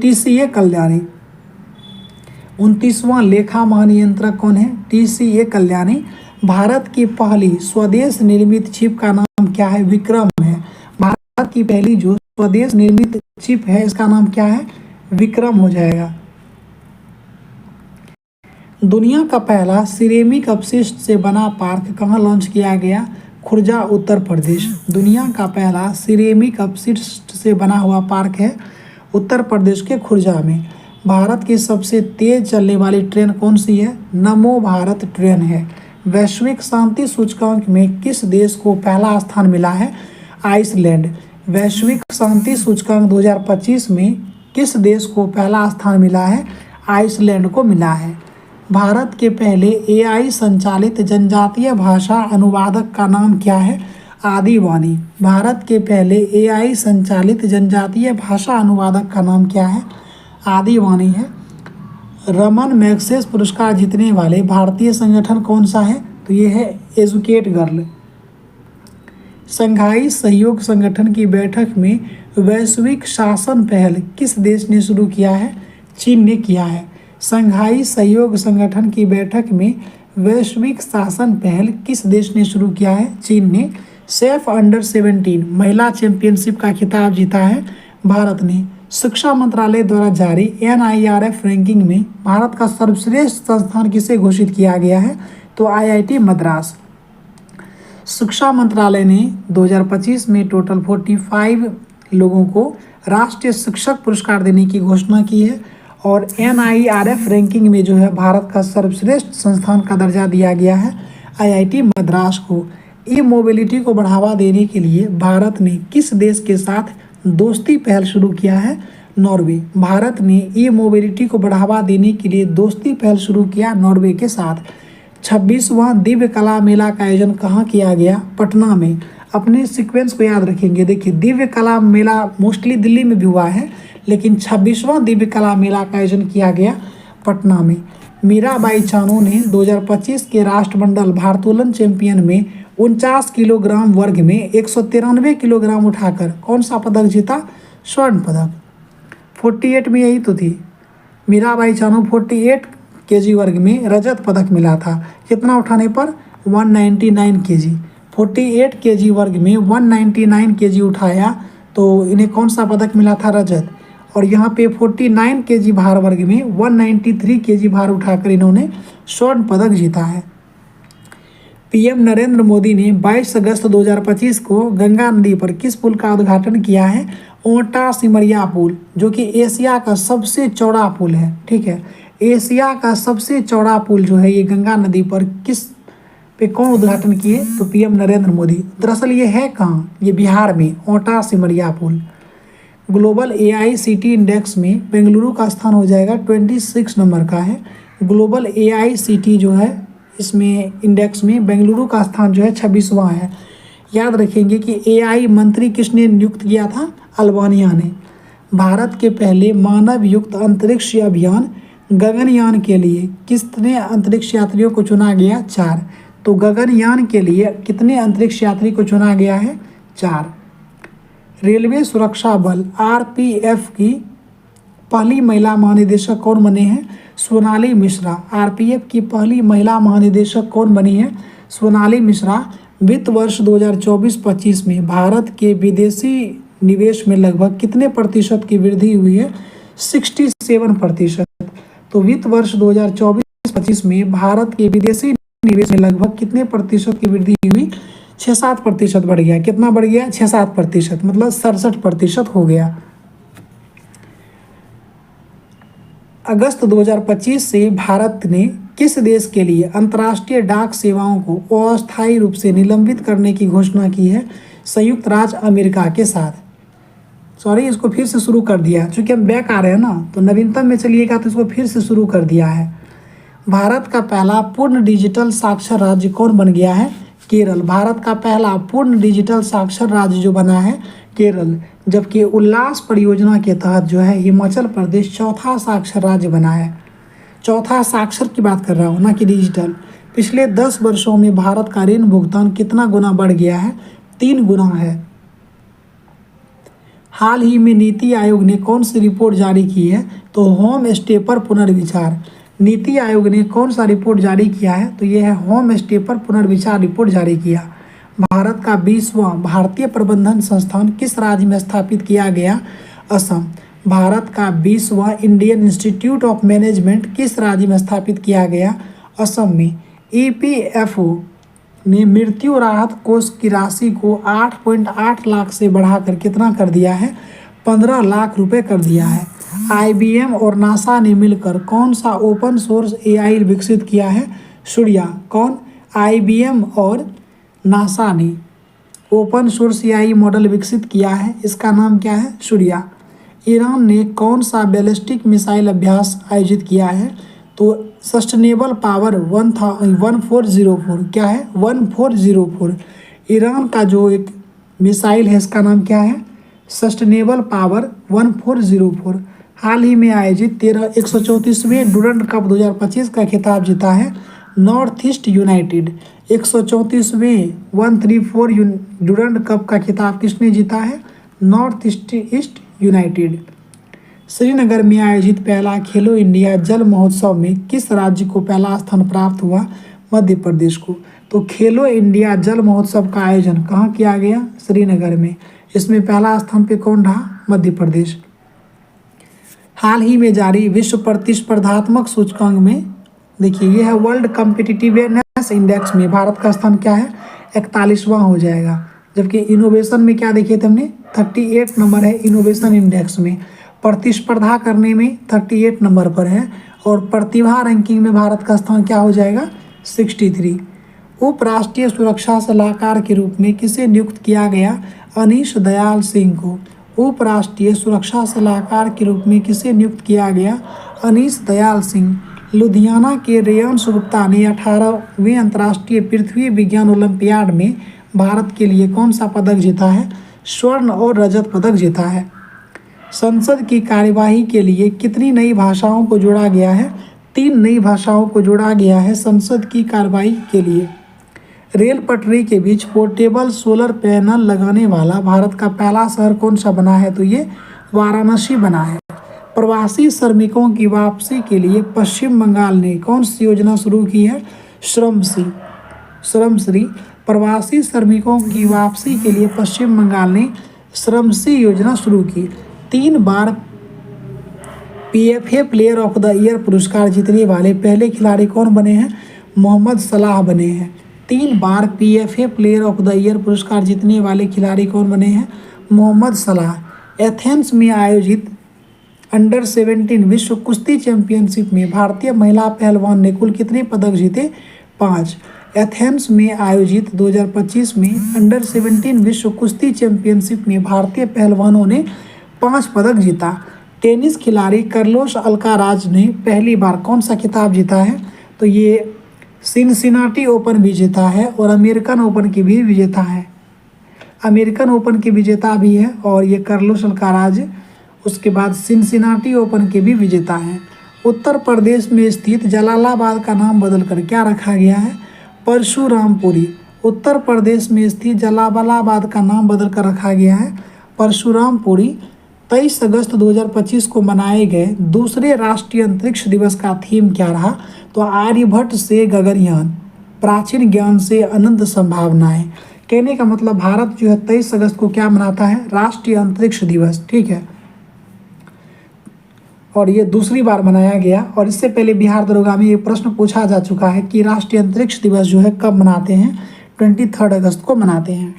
TCA कल्याणी। 29वां लेखा महानियंत्रक कौन है? TCA कल्याणी। भारत की पहली स्वदेश निर्मित चिप का नाम क्या है? विक्रम है। भारत की पहली जो स्वदेश निर्मित चिप है इसका नाम क्या है? विक्रम हो जाएगा। दुनिया का पहला सिरेमिक अपशिष्ट से बना पार्क कहाँ लॉन्च किया गया? खुर्जा, उत्तर प्रदेश। दुनिया का पहला सिरेमिक अपशिष्ट से बना हुआ पार्क है उत्तर प्रदेश के खुर्जा में। भारत की सबसे तेज चलने वाली ट्रेन कौन सी है? नमो भारत ट्रेन है। वैश्विक शांति सूचकांक में किस देश को पहला स्थान मिला है? आइसलैंड। वैश्विक शांति सूचकांक 2025 में किस देश को पहला स्थान मिला है? आइसलैंड को मिला है। भारत के पहले AI संचालित जनजातीय भाषा अनुवादक का नाम क्या है? आदिवानी। भारत के पहले AI संचालित जनजातीय भाषा अनुवादक का नाम क्या है? आदिवानी है। रमन मैग्सेस पुरस्कार जीतने वाले भारतीय संगठन कौन सा है? तो ये है एजुकेट गर्ल। संघाई सहयोग संगठन की बैठक में वैश्विक शासन पहल किस देश ने शुरू किया है? चीन ने किया है। संघाई सहयोग संगठन की बैठक में वैश्विक शासन पहल किस देश ने शुरू किया है? चीन ने। सेफ अंडर 17 महिला चैंपियनशिप का खिताब जीता है भारत ने। शिक्षा मंत्रालय द्वारा जारी NIRF रैंकिंग में भारत का सर्वश्रेष्ठ संस्थान किसे घोषित किया गया है? तो IIT मद्रास। शिक्षा मंत्रालय ने 2025 में टोटल 45 लोगों को राष्ट्रीय शिक्षक पुरस्कार देने की घोषणा की है और NIRF रैंकिंग में जो है भारत का सर्वश्रेष्ठ संस्थान का दर्जा दिया गया है IIT मद्रास को। ई मोबिलिटी को बढ़ावा देने के लिए भारत ने किस देश के साथ दोस्ती पहल शुरू किया है? नॉर्वे। भारत ने ई मोबिलिटी को बढ़ावा देने के लिए दोस्ती पहल शुरू किया नॉर्वे के साथ। 26वां दिव्य कला मेला का आयोजन कहाँ किया गया? पटना में। अपने सीक्वेंस को याद रखेंगे। देखिए, दिव्य कला मेला मोस्टली दिल्ली में भी हुआ है, लेकिन 26वां दिव्य कला मेला का आयोजन किया गया पटना में। मीराबाई चानू ने 2025 के राष्ट्रमंडल भारोत्तोलन चैंपियन में 49 किलोग्राम वर्ग में 193 किलोग्राम उठाकर कौन सा पदक जीता? स्वर्ण पदक। 48 में यही तो थी। मीराबाई चानू 48 केजी वर्ग में रजत पदक मिला था। कितना उठाने पर? 199 केजी। 48 केजी वर्ग में 199 केजी उठाया तो इन्हें कौन सा पदक मिला था? रजत। और यहाँ पे 49 केजी भार वर्ग में 193 केजी भार उठाकर इन्होंने स्वर्ण पदक जीता है। PM नरेंद्र मोदी ने 22 अगस्त 2025 को गंगा नदी पर किस पुल का उद्घाटन किया है? ओटा सिमरिया पुल, जो कि एशिया का सबसे चौड़ा पुल है। ठीक है, एशिया का सबसे चौड़ा पुल जो है ये गंगा नदी पर किस पे कौन उद्घाटन किए? तो PM नरेंद्र मोदी। दरअसल ये है कहाँ? ये बिहार में ओटा सिमरिया पुल। ग्लोबल AICT इंडेक्स में बेंगलुरु का स्थान हो जाएगा 26 नंबर का है। ग्लोबल AICT जो है इसमें इंडेक्स में बेंगलुरु का स्थान जो है 26वां है। याद रखेंगे कि AI मंत्री किसने नियुक्त किया था? अल्बानिया ने। भारत के पहले मानव युक्त अंतरिक्ष अभियान गगनयान के लिए कितने अंतरिक्ष यात्रियों को चुना गया? 4। तो गगनयान के लिए कितने अंतरिक्ष यात्री को चुना गया है? 4। रेलवे सुरक्षा बल RPF की पहली महिला महानिदेशक कौन बने हैं? सोनाली मिश्रा। RPF की पहली महिला महानिदेशक कौन बनी है? सोनाली मिश्रा। वित्त वर्ष 2024-25 में भारत के विदेशी निवेश में लगभग कितने प्रतिशत की वृद्धि हुई है? 67%। तो वित्त वर्ष 2024-25 में भारत के विदेशी निवेश में लगभग कितने प्रतिशत की वृद्धि हुई? 6-7% बढ़ गया। कितना बढ़ गया? 6-7%, मतलब 67% हो गया। अगस्त 2025 से भारत ने किस देश के लिए अंतर्राष्ट्रीय डाक सेवाओं को अस्थायी रूप से निलंबित करने की घोषणा की है? संयुक्त राज्य अमेरिका के साथ। सॉरी, इसको फिर से शुरू कर दिया, चूँकि हम बैक आ रहे हैं ना, तो नवीनतम में चलिएगा तो इसको फिर से शुरू कर दिया है। भारत का पहला पूर्ण डिजिटल साक्षर राज्य कौन बन गया है? केरल। भारत का पहला पूर्ण डिजिटल साक्षर राज्य जो बना है केरल, जबकि उल्लास परियोजना के तहत जो है हिमाचल प्रदेश चौथा साक्षर राज्य बना है। चौथा साक्षर की बात कर रहा हूँ, ना कि डिजिटल। पिछले 10 वर्षों में भारत का ऋण भुगतान कितना गुना बढ़ गया है? 3 गुना है। हाल ही में नीति आयोग ने कौन सी रिपोर्ट जारी की है? तो होम स्टे पर पुनर्विचार। नीति आयोग ने कौन सा रिपोर्ट जारी किया है? तो यह है होम स्टे पर पुनर्विचार रिपोर्ट जारी किया। भारत का 20वां भारतीय प्रबंधन संस्थान किस राज्य में स्थापित किया गया? असम। भारत का 20वां इंडियन इंस्टीट्यूट ऑफ मैनेजमेंट किस राज्य में स्थापित किया गया? असम में। EPFO ने मृत्यु राहत कोष की राशि को 8.8 लाख से बढ़ाकर कितना कर दिया है? 15 लाख रुपए कर दिया है। IBM और नासा ने मिलकर कौन सा ओपन सोर्स AI विकसित किया है? सूर्या। कौन? IBM और नासा ने ओपन सोर्स AI मॉडल विकसित किया है, इसका नाम क्या है? सूर्या। ईरान ने कौन सा बैलिस्टिक मिसाइल अभ्यास आयोजित किया है? तो सस्टेनेबल पावर 1404। क्या है? 1404। ईरान का जो एक मिसाइल है इसका नाम क्या है? Sustainable power 1404। हाल ही में आयोजित 134वें डूरंड कप 2025 का खिताब जीता है नॉर्थ ईस्ट यूनाइटेड। 134वें 134 डूरंड कप का खिताब किसने जीता है? North East United. श्रीनगर में आयोजित पहला खेलो इंडिया जल महोत्सव में किस राज्य को पहला स्थान प्राप्त हुआ? मध्य प्रदेश को। तो खेलो इंडिया जल महोत्सव का आयोजन कहाँ किया गया? श्रीनगर में। इसमें पहला स्थान पे कौन रहा? मध्य प्रदेश। हाल ही में जारी विश्व प्रतिस्पर्धात्मक सूचकांक में देखिए ये है वर्ल्ड कॉम्पिटिटिवनेस इंडेक्स में भारत का स्थान क्या है? 41वां हो जाएगा। जबकि इनोवेशन में क्या देखे थे हमने? 38 नंबर है इनोवेशन इंडेक्स में। प्रतिस्पर्धा करने में 38 नंबर पर है और प्रतिभा रैंकिंग में भारत का स्थान क्या हो जाएगा? 63। उपराष्ट्रीय सुरक्षा सलाहकार के रूप में किसे नियुक्त किया गया? अनीश दयाल सिंह को। उपराष्ट्रीय सुरक्षा सलाहकार के रूप में किसे नियुक्त किया गया? अनीश दयाल सिंह। लुधियाना के रेयांश गुप्ता ने 18वें अंतर्राष्ट्रीय पृथ्वी विज्ञान ओलंपियाड में भारत के लिए कौन सा पदक जीता है? स्वर्ण और रजत पदक जीता है। संसद की कार्यवाही के लिए कितनी नई भाषाओं को जोड़ा गया है? 3 नई भाषाओं को जोड़ा गया है संसद की कार्यवाही के लिए। रेल पटरी के बीच पोर्टेबल सोलर पैनल लगाने वाला भारत का पहला शहर कौन सा बना है? तो ये वाराणसी बना है। प्रवासी श्रमिकों की वापसी के लिए पश्चिम बंगाल ने कौन सी योजना शुरू की है? श्रमश्री। प्रवासी श्रमिकों की वापसी के लिए पश्चिम बंगाल ने श्रमश्री योजना शुरू की। 3 बार PFA player of the year पुरस्कार जीतने वाले पहले खिलाड़ी कौन बने हैं? मोहम्मद सलाह बने हैं। 3 बार PFA player of the year पुरस्कार जीतने वाले खिलाड़ी कौन बने हैं? मोहम्मद सलाह। एथेंस में आयोजित अंडर 17 विश्व कुश्ती चैंपियनशिप में भारतीय महिला पहलवान ने कुल कितने पदक जीते? 5। एथेंस में आयोजित 2025 में अंडर 17 विश्व कुश्ती चैंपियनशिप में भारतीय पहलवानों ने 5 पदक जीता। टेनिस खिलाड़ी कार्लोस अल्काराज ने पहली बार कौन सा खिताब जीता है? तो ये सिनसिनाटी ओपन भी जीता है और अमेरिकन ओपन की भी विजेता है। अमेरिकन ओपन की विजेता भी है और ये कार्लोस अल्काराज उसके बाद सिनसिनाटी ओपन के भी विजेता हैं। उत्तर प्रदेश में स्थित जलालाबाद का नाम बदलकर क्या रखा गया है? परशुरामपुरी। उत्तर प्रदेश में स्थित जलालाबाद का नाम बदलकर रखा गया है परशुरामपुरी। 23 अगस्त 2025 को मनाए गए दूसरे राष्ट्रीय अंतरिक्ष दिवस का थीम क्या रहा? तो आर्यभट्ट से गगनयान, प्राचीन ज्ञान से अनंत संभावनाएं। कहने का मतलब भारत जो है 23 अगस्त को क्या मनाता है? राष्ट्रीय अंतरिक्ष दिवस। ठीक है, और ये दूसरी बार मनाया गया। और इससे पहले बिहार दरोगा में ये प्रश्न पूछा जा चुका है कि राष्ट्रीय अंतरिक्ष दिवस जो है कब मनाते हैं? 23 अगस्त को मनाते हैं।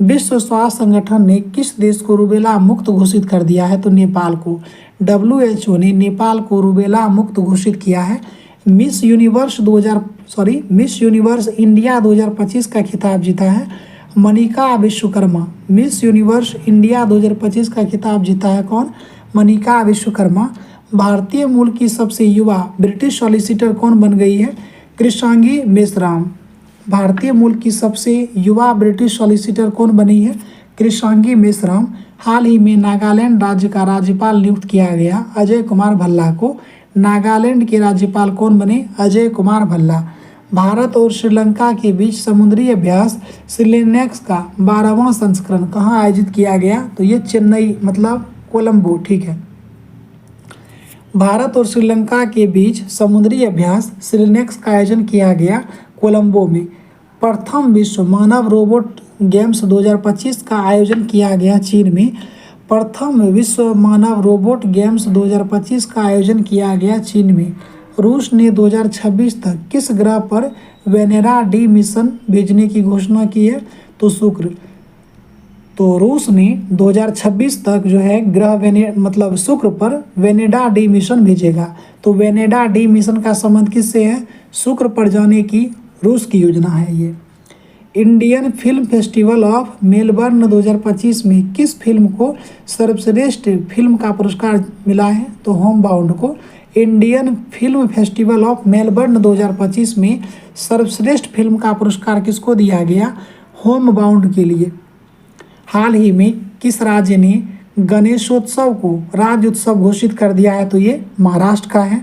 विश्व स्वास्थ्य संगठन ने किस देश को रूबेला मुक्त घोषित कर दिया है? तो नेपाल को। WHO ने नेपाल को रूबेला मुक्त घोषित किया है। मिस यूनिवर्स इंडिया 2025 का खिताब जीता है Manika Vishwakarma. Miss universe India 2025 का खिताब जीता है कौन? मनिका विश्वकर्मा। भारतीय मूल की सबसे युवा ब्रिटिश सॉलिसिटर कौन बन गई है? कृषांगी मेश्राम। भारतीय मूल की सबसे युवा ब्रिटिश सॉलिसिटर कौन बनी है? कृषांगी मेश्राम। हाल ही में नागालैंड राज्य का राज्यपाल नियुक्त किया गया अजय कुमार भल्ला को। नागालैंड के राज्यपाल कौन बने? अजय कुमार भल्ला। भारत और श्रीलंका के बीच समुद्री अभ्यास सिलेनेक्स का 12वां संस्करण कहाँ आयोजित किया गया? तो ये चेन्नई मतलब कोलंबो। ठीक है, भारत और श्रीलंका के बीच समुद्री अभ्यास सिलेनेक्स का आयोजन किया गया कोलंबो में। प्रथम विश्व मानव रोबोट गेम्स 2025 का आयोजन किया गया चीन में। प्रथम विश्व मानव रोबोट गेम्स 2025 का आयोजन किया गया चीन में। रूस ने 2026 तक किस ग्रह पर वेनेरा डी मिशन भेजने की घोषणा की है? तो शुक्र। तो रूस ने 2026 तक जो है ग्रह शुक्र पर वेनेडा डी मिशन भेजेगा। तो वेनेडा डी मिशन का संबंध किससे है? शुक्र पर जाने की रूस की योजना है ये। Indian film festival of Melbourne 2025 में किस फिल्म को सर्वश्रेष्ठ फिल्म का पुरस्कार मिला है? तो होम बाउंड को। Indian film festival of Melbourne 2025 में सर्वश्रेष्ठ फिल्म का पुरस्कार किसको दिया गया? होम बाउंड के लिए। हाल ही में किस राज्य ने गणेशोत्सव को राज्य उत्सव घोषित कर दिया है? तो ये महाराष्ट्र का है।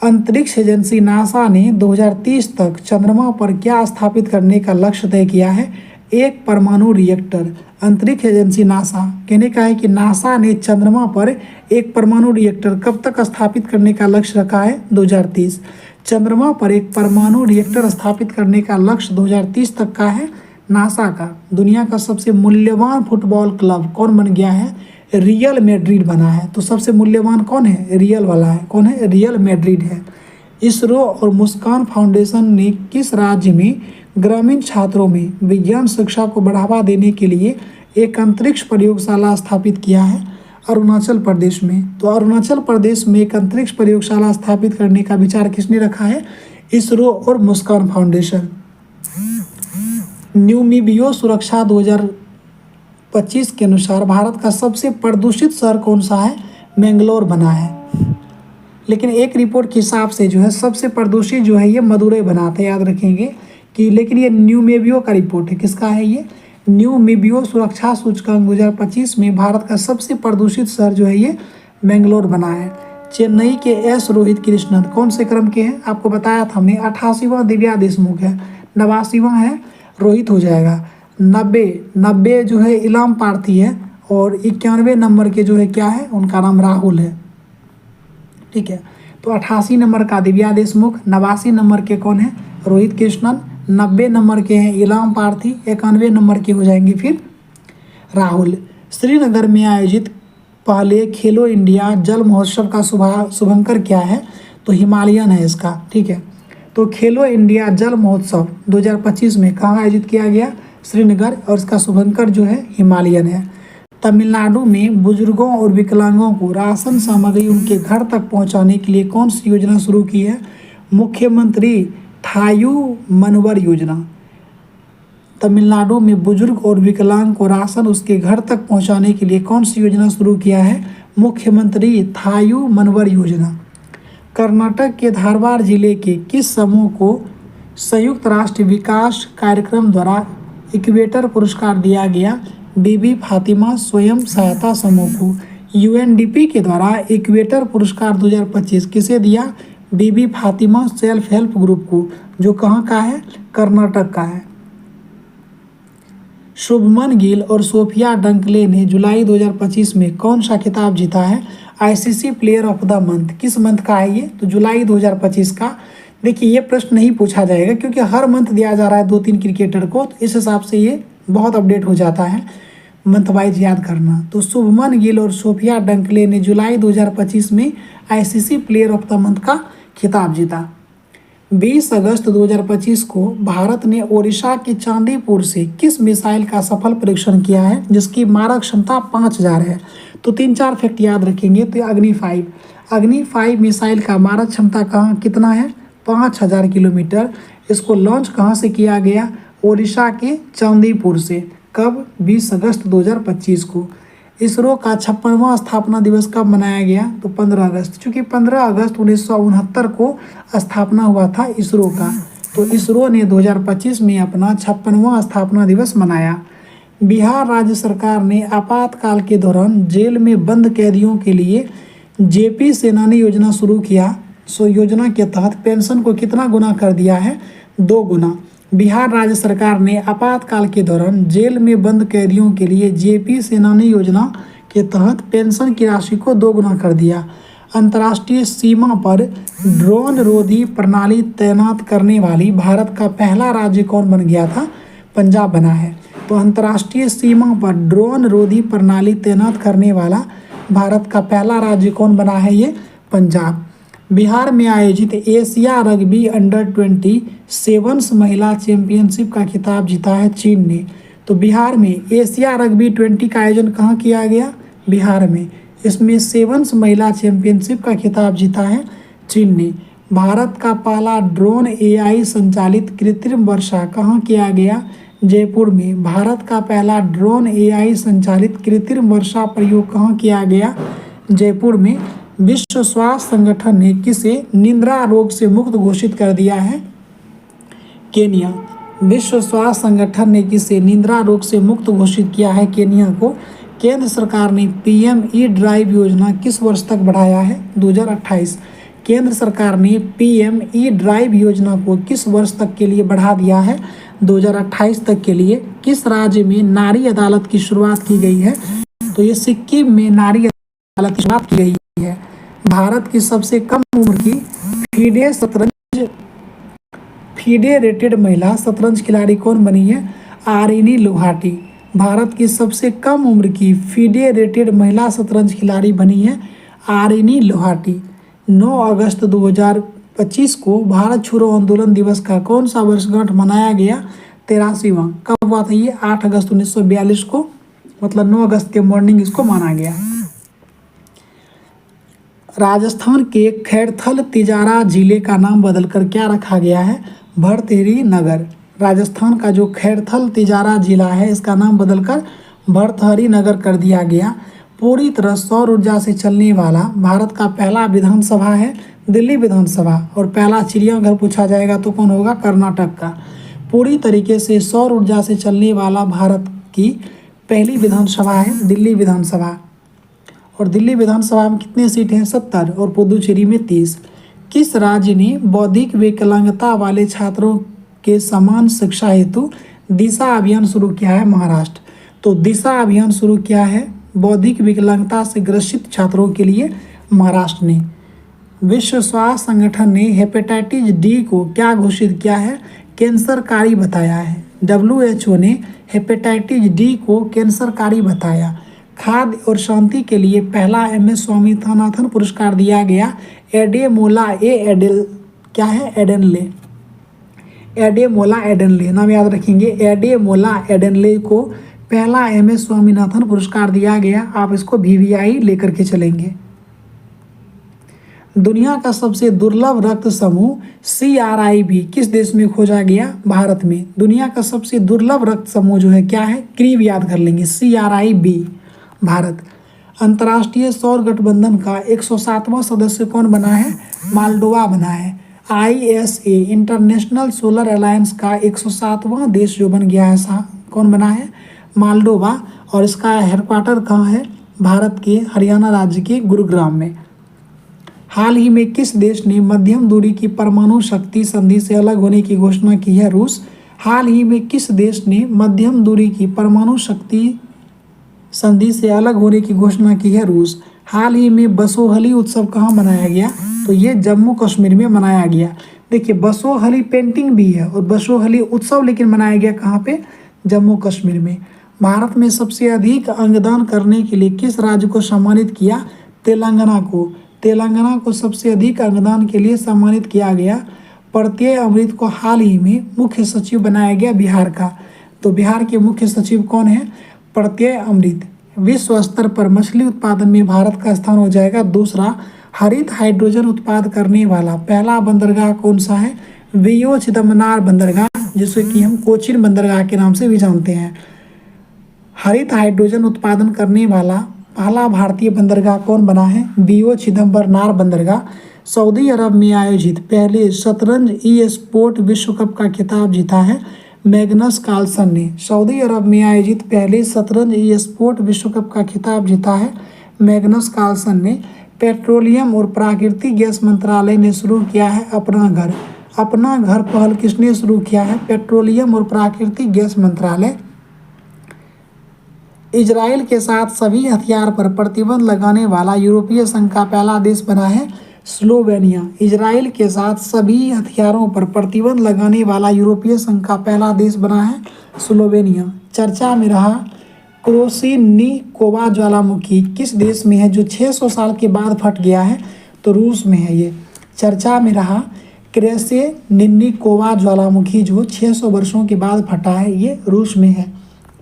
अंतरिक्ष एजेंसी नासा ने 2030 तक चंद्रमा पर क्या स्थापित करने का लक्ष्य तय किया है? एक परमाणु रिएक्टर। अंतरिक्ष एजेंसी नासा, कहने का है कि नासा ने चंद्रमा पर एक परमाणु रिएक्टर कब तक स्थापित करने का लक्ष्य रखा है? 2030। चंद्रमा पर एक परमाणु रिएक्टर स्थापित करने का लक्ष्य 2030 तक का है नासा का। दुनिया का सबसे मूल्यवान फुटबॉल क्लब कौन बन गया है? रियल मैड्रिड बना है। तो सबसे मूल्यवान कौन है? रियल वाला है। कौन है? रियल मैड्रिड है। इसरो और मुस्कान फाउंडेशन ने किस राज्य में ग्रामीण छात्रों में विज्ञान शिक्षा को बढ़ावा देने के लिए एक अंतरिक्ष प्रयोगशाला स्थापित किया है? अरुणाचल प्रदेश में। तो अरुणाचल प्रदेश में एक अंतरिक्ष प्रयोगशाला स्थापित करने का विचार किसने रखा है? इसरो और मुस्कान फाउंडेशन। न्यूमीबियो सुरक्षा 2025 के अनुसार भारत का सबसे प्रदूषित शहर कौन सा है? मैंगलोर बना है। लेकिन एक रिपोर्ट के हिसाब से जो है सबसे प्रदूषित जो है ये मदुरई बनाते, याद रखेंगे कि। लेकिन ये न्यूमीबियो का रिपोर्ट है। किसका है ये? न्यूमीबियो सुरक्षा सूचकांक 2025 में भारत का सबसे प्रदूषित शहर जो है ये मैंगलोर बना है। चेन्नई के एस रोहित कृष्णन कौन से क्रम के हैं? आपको बताया था हमने, 88वां दिव्या देशमुख है, 89वां है रोहित हो जाएगा। 90 जो है इलाम पार्थी है, और 91 नंबर के जो है क्या है? उनका नाम राहुल है। ठीक है, तो 88 नंबर का दिव्या देशमुख, 89 नंबर के कौन है? रोहित कृष्णन, 90 नंबर के हैं इलाम पार्थी, 91 नंबर के हो जाएंगे फिर राहुल। श्रीनगर में आयोजित पहले खेलो इंडिया जल महोत्सव का शुभंकर क्या है? तो हिमालयन है इसका। ठीक है, तो खेलो इंडिया जल महोत्सव 2025 में कहाँ आयोजित किया गया? श्रीनगर, और इसका शुभंकर जो है हिमालयन है। तमिलनाडु में बुजुर्गों और विकलांगों को राशन सामग्री उनके घर तक पहुंचाने के लिए कौन सी योजना शुरू की है? मुख्यमंत्री थायू मनवर योजना। तमिलनाडु में बुजुर्ग और विकलांग को राशन उसके घर तक पहुंचाने के लिए कौन सी योजना शुरू किया है? मुख्यमंत्री थायू मनवर योजना। कर्नाटक के धारवाड़ जिले के किस समूह को संयुक्त राष्ट्र विकास कार्यक्रम द्वारा इक्वेटर पुरस्कार दिया गया? बीबी फातिमा स्वयं सहायता समूह को। यूएनडीपी के द्वारा इक्वेटर पुरस्कार 2025 किसे दिया? बीबी फातिमा सेल्फ हेल्प ग्रुप को, जो कहाँ का है? कर्नाटक का है। शुभमन गिल और सोफिया डंकले ने जुलाई 2025 में कौन सा खिताब जीता है? ICC player of the month. किस मंथ का है ये? तो जुलाई 2025 का। देखिए ये प्रश्न नहीं पूछा जाएगा क्योंकि हर मंथ दिया जा रहा है 2-3 क्रिकेटर को, तो इस हिसाब से ये बहुत अपडेट हो जाता है, मंथ वाइज याद करना। तो शुभमन गिल और सोफिया डंकले ने जुलाई 2025 में ICC player of the month का खिताब जीता। 20 अगस्त 2025 को भारत ने ओडिशा के चांदीपुर से किस मिसाइल का सफल परीक्षण किया है जिसकी मारक क्षमता 5000 है? तो 3-4 फैक्ट याद रखेंगे। तो अग्नि 5 मिसाइल का मारक क्षमता कहाँ कितना है? 5000 किलोमीटर। इसको लॉन्च कहाँ से किया गया? ओडिशा के चांदीपुर से। कब? 20 अगस्त 2025 को। इसरो का 56वां स्थापना दिवस कब मनाया गया? तो 15 अगस्त। चूँकि 15 अगस्त 1969 को स्थापना हुआ था इसरो का, तो इसरो ने 2025 में अपना 56वां स्थापना दिवस मनाया। बिहार राज्य सरकार ने आपातकाल के दौरान जेल में बंद कैदियों के लिए जेपी सेनानी योजना शुरू किया। सो योजना के तहत पेंशन को कितना गुना कर दिया है? 2 गुना। बिहार राज्य सरकार ने आपातकाल के दौरान जेल में बंद कैदियों के लिए जेपी सेनानी योजना के तहत पेंशन की राशि को 2 गुना कर दिया। अंतर्राष्ट्रीय सीमा पर ड्रोन रोधी प्रणाली तैनात करने वाली भारत का पहला राज्य कौन बन गया था? पंजाब बना है। तो अंतर्राष्ट्रीय सीमा पर ड्रोन रोधी प्रणाली तैनात करने वाला भारत का पहला राज्य कौन बना है? ये पंजाब। बिहार में आयोजित एशिया रग्बी अंडर-20 सेवन्स महिला चैंपियनशिप का खिताब जीता है चीन ने। तो बिहार में एशिया रग्बी 20 का आयोजन कहाँ किया गया? बिहार में। इसमें सेवन्स महिला चैंपियनशिप का खिताब जीता है चीन ने। भारत का पहला ड्रोन एआई संचालित कृत्रिम वर्षा कहाँ किया गया? जयपुर में। भारत का पहला ड्रोन एआई संचालित कृत्रिम वर्षा प्रयोग कहाँ किया गया? जयपुर में। विश्व स्वास्थ्य संगठन ने किसे निद्रा रोग से मुक्त घोषित कर दिया है? केनिया। विश्व स्वास्थ्य संगठन ने किसे निद्रा रोग से मुक्त घोषित किया है? केनिया को। केंद्र सरकार ने पीएम ई ड्राइव योजना किस वर्ष तक बढ़ाया है? 2028। केंद्र सरकार ने पीएम ड्राइव योजना को किस वर्ष तक के लिए बढ़ा दिया है? 2028 तक के लिए। किस राज्य में नारी अदालत की शुरुआत की गई है? तो ये सिक्किम में नारी अदालत की शुरुआत की गई है। भारत की सबसे कम उम्र की फीडे रेटेड महिला शतरंज खिलाड़ी कौन बनी है? आरिनी लोहाटी। भारत की सबसे कम उम्र की फीडे रेटेड महिला शतरंज खिलाड़ी बनी है आरिनी लोहाटी। 9 अगस्त 2025 को भारत छोड़ो आंदोलन दिवस का कौन सा वर्षगांठ मनाया गया? 83वां। कब हुआ था ये? 8 अगस्त 1942 को, मतलब 9 अगस्त के मॉर्निंग इसको माना गया। राजस्थान के खैरथल तिजारा जिले का नाम बदलकर क्या रखा गया है? भर्तहरि नगर। राजस्थान का जो खैरथल तिजारा जिला है इसका नाम बदलकर भर्तहरि नगर कर दिया गया। पूरी तरह सौर ऊर्जा से चलने वाला भारत का पहला विधानसभा है दिल्ली विधानसभा। और पहला चिड़ियाघर पूछा जाएगा तो कौन होगा? कर्नाटक का। पूरी तरीके से सौर ऊर्जा से चलने वाला भारत की पहली विधानसभा है दिल्ली विधानसभा। और दिल्ली विधानसभा में कितने सीट हैं? 70। और पुदुचेरी में 30। किस राज्य ने बौद्धिक विकलांगता वाले छात्रों के समान शिक्षा हेतु दिशा अभियान शुरू किया है? महाराष्ट्र। तो दिशा अभियान शुरू किया है बौद्धिक विकलांगता से ग्रसित छात्रों के लिए महाराष्ट्र ने। विश्व स्वास्थ्य संगठन ने हेपेटाइटिस डी को क्या घोषित किया है? कैंसरकारी बताया है। WHO ने हेपेटाइटिस डी को कैंसरकारी बताया। खाद्य और शांति के लिए पहला MS स्वामीनाथन पुरस्कार दिया गया एडेमोला एडेनले, नाम याद रखेंगे। एडेमोला एडेनले को पहला MS स्वामीनाथन पुरस्कार दिया गया। आप इसको VVI लेकर के चलेंगे। दुनिया का सबसे दुर्लभ रक्त समूह CRIB किस देश में खोजा गया? भारत में। दुनिया का सबसे दुर्लभ रक्त समूह जो है क्या है? क्रीब याद कर लेंगे, CRIB, भारत। अंतर्राष्ट्रीय सौर गठबंधन का 107वां सदस्य कौन बना है? मालडोवा बना है। ISA इंटरनेशनल सोलर अलायंस का 107वां देश जो बन गया है कौन बना है? मालडोवा। और इसका हेडक्वार्टर कहाँ है? भारत के हरियाणा राज्य के गुरुग्राम में। हाल ही में किस देश ने मध्यम दूरी की परमाणु शक्ति संधि से अलग होने की घोषणा की है? रूस। हाल ही में किस देश ने मध्यम दूरी की परमाणु शक्ति संधि से अलग होने की घोषणा की है? रूस। हाल ही में बसोहली उत्सव कहाँ मनाया गया? तो ये जम्मू कश्मीर में मनाया गया। देखिए बसोहली पेंटिंग भी है और बसोहली उत्सव लेकिन मनाया गया कहाँ पे? जम्मू कश्मीर में। भारत में सबसे अधिक अंगदान करने के लिए किस राज्य को सम्मानित किया? तेलंगाना को। तेलंगाना को सबसे अधिक अंगदान के लिए सम्मानित किया गया। प्रत्यय अमृत को हाल ही में मुख्य सचिव बनाया गया बिहार का। तो बिहार के मुख्य सचिव कौन है? प्रत्यय अमृत। विश्व स्तर पर मछली उत्पादन में भारत का स्थान हो जाएगा दूसरा। हरित हाइड्रोजन उत्पाद करने वाला पहला बंदरगाह कौन सा है? VO चिदम्बरनार बंदरगाह, जिसे कि हम कोचिन बंदरगाह के नाम से भी जानते हैं। हरित हाइड्रोजन उत्पादन करने वाला पहला भारतीय बंदरगाह कौन बना है? VO चिदम्बरनार बंदरगाह। सऊदी अरब में आयोजित पहले शतरंज स्पोर्ट विश्व कप का खिताब जीता है मैग्नस कार्लसन ने। सऊदी अरब में आयोजित पहले शतरंज स्पोर्ट विश्व कप का खिताब जीता है मैग्नस कार्लसन ने। पेट्रोलियम और प्राकृतिक गैस मंत्रालय ने शुरू किया है अपना घर। अपना घर पहल किसने शुरू किया है? पेट्रोलियम और प्राकृतिक गैस मंत्रालय। इजराइल के साथ सभी हथियार पर प्रतिबंध लगाने वाला यूरोपीय संघ का पहला देश बना है स्लोवेनिया। इजराइल के साथ सभी हथियारों पर प्रतिबंध लगाने वाला यूरोपीय संघ का पहला देश बना है स्लोवेनिया। चर्चा में रहा क्रोसिनिकोवा ज्वालामुखी किस देश में है जो 600 साल के बाद फट गया है? तो रूस में है ये। चर्चा में रहा क्रेसेनिकोवा ज्वालामुखी जो 600 वर्षों के बाद फटा है, ये रूस में है।